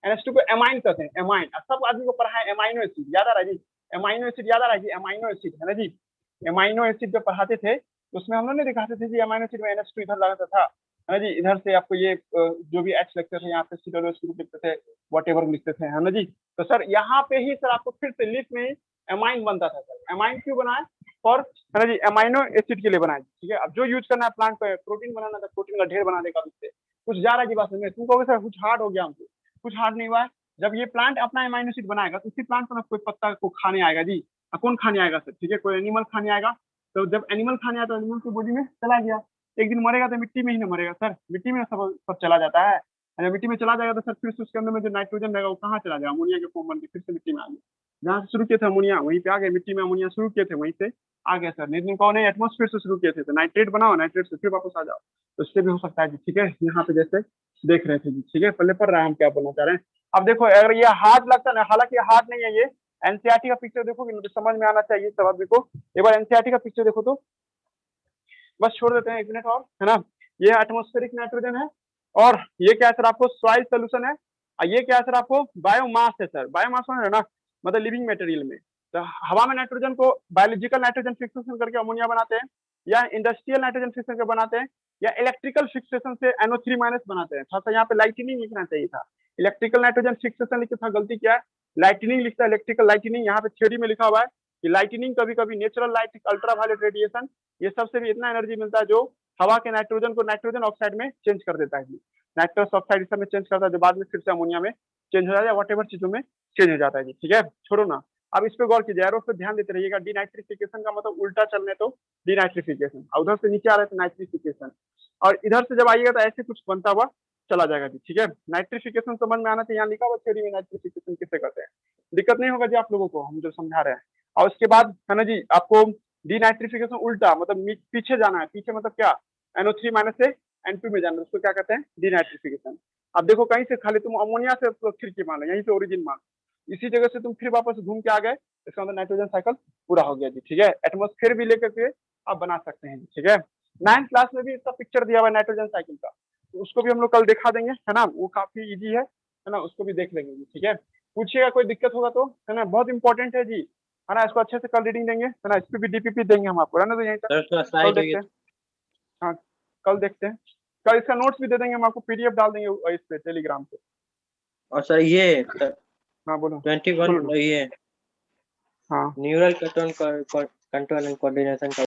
NH2 को एमाइन कहते हैं, एमाइन। सब आदमी को पढ़ा है एमाइनो एसिड, याद आ रहा है जी, एमाइनो एसिड याद आ रहा है जी, एमाइनो एसिड है ना जी, एमाइनो एसिड जो पढ़ाते थे उसमें हम लोग ने दिखाते थे जी, एमाइनो एसिड में NH2 इधर लगाता था, है ना जी, इधर से आपको ये जो भी H लिखते थे यहाँ पे C ग्रुप लिखते थे, व्हाटएवर लिखते थे, है ना जी। तो सर यहाँ पे ही सर आपको फिर से लिस्ट में एमाइन बनता था सर, एमाइन क्यों बना है, और है ना जी एमाइनो एसिड के लिए बनाया, ठीक है। अब जो यूज करना है प्लांट को, प्रोटीन बनाना था, प्रोटीन का ढेर बना देगा उससे, कुछ जा रहा है जी बात में, तुम कहोगे सर कुछ हार्ड हो गया हमको, कुछ हार्ड नहीं हुआ है। जब ये प्लांट अपना एमाइनो एसिड बनाएगा तो उसी प्लांट को ना कोई पत्ता को खाने आएगा जी, कौन खाने आएगा सर, ठीक है, कोई एनिमल खाने आएगा। तो जब एनिमल खाने आया तो एनिमल की बॉडी में चला गया, एक दिन मरेगा तो मिट्टी में ही ना मरेगा सर, मिट्टी में सब चला जाता है, जब मिट्टी में चला जाएगा तो सर फिर से उसके अंदर में जो नाइट्रोजन रहेगा वो कहाँ चला जाएगा, अमोनिया के फॉर्म बन के फिर से मिट्टी में आ गया, जहाँ से शुरू किए थे अमोनिया वहीं पे आ गए, मिट्टी में अमोनिया शुरू किए थे वहीं से आ गया सर, लेकिन कौन है एटमोस्फेयर से शुरू किए थे, तो नाइट्रेट बनाओ, नाइट्रेट से फिर वापस आ जाओ, तो इससे भी हो सकता है जी, ठीक है। यहाँ पे जैसे देख रहे थे जी, ठीक है, पहले पढ़ रहा है हम क्या बोलना चाह रहे हैं। अब देखो अगर ये हार्ड लगता है, हालांकि हार्ड नहीं है, ये एनसीईआरटी का पिक्चर देखोगे तो समझ में आना चाहिए सब आदमी को, एक बार एनसीईआरटी का पिक्चर देखो तो बस छोड़ देते हैं 1 मिनट और, है ना। ये एटमॉस्फेरिक नाइट्रोजन है, और ये क्या है सर आपको सॉइल सोल्यूशन है, और ये क्या है सर आपको बायोमास है सर, बायोमास है ना, मतलब लिविंग मटेरियल में। तो हवा में नाइट्रोजन को बायोलॉजिकल नाइट्रोजन फिक्सेशन करके अमोनिया बनाते हैं, या इंडस्ट्रियल नाइट्रोजन फिक्सेशन करके बनाते हैं, या इलेक्ट्रिकल फिक्सेशन से NO3- बनाते हैं। थोड़ा यहाँ पे लाइटनिंग लिखना चाहिए था, इलेक्ट्रिकल नाइट्रोजन फिक्सेशन लिखा था, गलती क्या है, लाइटनिंग लिखता है, इलेक्ट्रिकल लाइटनिंग, यहाँ पे थ्योरी में लिखा हुआ है कि लाइटनिंग कभी कभी नेचुरल लाइट, अल्ट्रावायलेट रेडिएशन, ये सबसे भी इतना एनर्जी मिलता है जो हवा के नाइट्रोजन को नाइट्रोजन ऑक्साइड में चेंज कर देता है, नाइट्रस ऑक्साइड इस में चेंज करता है, जो बाद में फिर से अमोनिया में चेंज हो जाता है, वट एवर चीजों में चेंज हो जाता है जी, ठीक है। छोड़ो ना, अब इस पे गौर कीजिए, एरो पे ध्यान देते रहिएगा, डीनाइट्रिफिकेशन का मतलब उल्टा चलने तो डीनाइट्रिफिकेशन, और उधर से नीचे आ रहे थे नाइट्रिफिकेशन, और इधर से जब आइएगा तो ऐसे कुछ बनता हुआ चला जाएगा जी, ठीक है। नाइट्रिफिकेशन समझ में आना चाहिए, यहाँ लिखा हुआ थ्योरी में नाइट्रिफिकेशन किससे करते हैं, दिक्कत नहीं होगा जी आप लोगों को, हम जो समझा रहे हैं। और उसके बाद है ना जी आपको डीनाइट्रिफिकेशन उल्टा मतलब पीछे जाना है, पीछे मतलब क्या, NO3- से N2 में जाना है, उसको क्या कहते हैं, डीनाइट्रिफिकेशन। अब देखो कहीं से खाली तुम अमोनिया से खिड़की मान लो, यहीं से ओरिजिन मान, इसी जगह से तुम फिर वापस घूम के आ गए, इसका मतलब नाइट्रोजन साइकिल पूरा हो गया जी, ठीक है। एटमॉस्फेयर भी लेकर के आप बना सकते हैं, ठीक है। 9th क्लास में भी इसका पिक्चर दिया हुआ है नाइट्रोजन साइकिल का, तो उसको भी हम लोग कल दिखा देंगे, है ना, वो काफी इजी है ना, उसको भी देख लेंगे जी, ठीक है। पूछिएगा कोई दिक्कत होगा तो, है ना, बहुत इंपॉर्टेंट है जी, है ना, इसको अच्छे से कल रीडिंग देंगे, है ना, इस पे भी DPP देंगे हम आपको, है ना, तो यहीं तक सर थोड़ा कल स्लाइड देखते हैं, हाँ कल देखते हैं, कल इसका नोट्स भी दे देंगे हम आपको, PDF डाल देंगे इस पे टेलीग्राम पे। और सर ये हाँ बोलो 21 बोलो ना। ये हाँ न्यूरल कंट्रोल एंड कोऑर्डिनेशन का